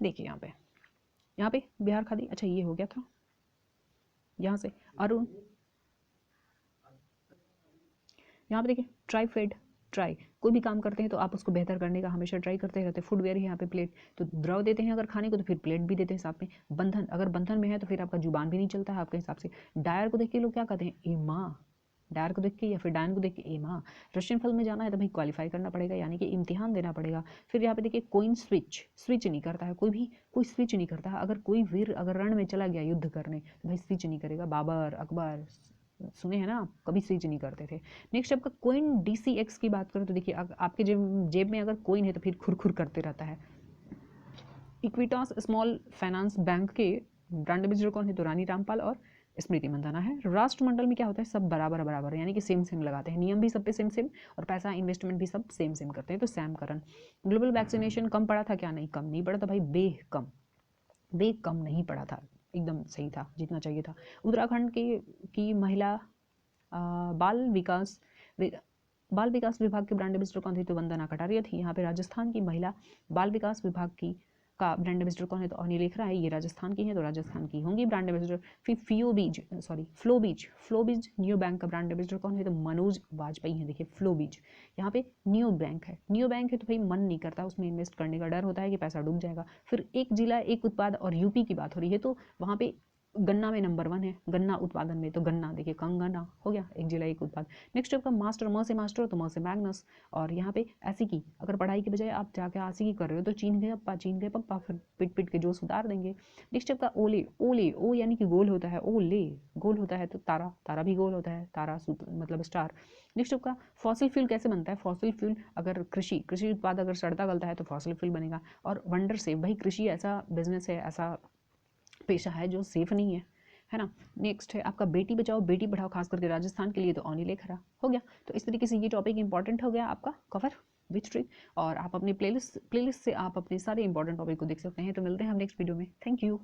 देखिए यहाँ पे बिहार खादी, अच्छा ये हो गया था, यहाँ से अरुण, यहाँ पे देखिए ट्राई कोई भी काम करते हैं तो आप उसको बेहतर करने का हमेशा ट्राई करते रहते हैं। फुटवेयर है यहाँ पे प्लेट, तो द्रव देते हैं अगर खाने को तो फिर प्लेट भी देते हैं साथ में। बंधन, अगर बंधन में है तो फिर आपका जुबान भी नहीं चलता है आपके हिसाब से। डायर को देख के लोग क्या कहते हैं, ए माँ, डायर को देख के या फिर डायन को देख के ए माँ। रशियन फल में जाना है तो भाई क्वालिफाई करना पड़ेगा, यानी कि इम्तिहान देना पड़ेगा। फिर यहाँ पे देखिए कोइन स्विच नहीं करता है कोई स्विच नहीं करता है। अगर कोई वीर अगर रण में चला गया युद्ध करने तो भाई स्विच नहीं करेगा। बाबर अकबर सुने हैं ना आप, कभी स्विच नहीं करते थे। नेक्स्ट आपका कोइन DCX की बात करें तो देखिए आपके जेब में अगर कोइन है तो फिर खुरखुर करते रहता है। इक्विटास स्मॉल फाइनेंस बैंक के ब्रांड एम्बेसडर कौन है, तो रानी रामपाल और स्मृति मंदाना है। राष्ट्रमंडल में क्या होता है, सब बराबर यानी कि सेम लगाते हैं, नियम भी सब पे सेम और पैसा इन्वेस्टमेंट भी सब सेम करते हैं, तो सैम करन। ग्लोबल वैक्सीनेशन कम पड़ा था क्या, नहीं कम नहीं पड़ा था भाई, बेकम नहीं पड़ा था, एकदम सही था जितना चाहिए था। उत्तराखंड की महिला बाल विकास विभाग के ब्रांड एम्बेसडर कौन थे, तो वंदना कटारिया थी। यहाँ पे राजस्थान की महिला बाल विकास विभाग की का ब्रांड एम्बेसडर कौन है, तो अवनी लेखरा है, ये राजस्थान की है तो राजस्थान की होंगी ब्रांड एम्बेसडर। फिर फ्लोबीज नियो बैंक का ब्रांड एम्बेसडर कौन है, तो मनोज वाजपेयी है। देखिए फ्लोबीज, यहाँ पे नियो बैंक है तो भाई मन नहीं करता उसमें इन्वेस्ट करने का, डर होता है कि पैसा डूब जाएगा। फिर एक जिला एक उत्पाद और यूपी की बात हो रही है, तो वहाँ पे गन्ना में नंबर 1 है, गन्ना उत्पादन में, तो गन्ना देखिए कंगना हो गया, एक जिला एक उत्पाद। नेक्स्ट आपका मास्टर, म से मास्टर तो म से मैग्नस, और यहाँ पे ऐसी की, अगर पढ़ाई के बजाय आप जाके आशिकी कर रहे हो तो चीन गए पप्पा, फिर पिट के जोश उतार देंगे। नेक्स्ट आपका ओले ओ यानी कि गोल होता है, ओले गोल होता है, तो तारा भी गोल होता है, तारा मतलब स्टार। नेक्स्ट आपका फॉसिल फ्यूल कैसे बनता है, फॉसिल फ्यूल अगर कृषि उत्पाद अगर सड़ता गलता है तो फॉसिल फ्यूल बनेगा। और वंडर सेफ, भाई कृषि ऐसा बिजनेस है, ऐसा पेशा है जो सेफ नहीं है ना। नेक्स्ट है आपका बेटी बचाओ बेटी पढ़ाओ, खास करके राजस्थान के लिए, तो अवनी लेखरा हो गया। तो इस तरीके से ये टॉपिक इंपॉर्टेंट हो गया आपका कवर विथ ट्रिक, और आप अपने प्लेलिस्ट से आप अपने सारे इंपॉर्टेंट टॉपिक को देख सकते हैं। तो मिलते हैं हम नेक्स्ट वीडियो में, थैंक यू।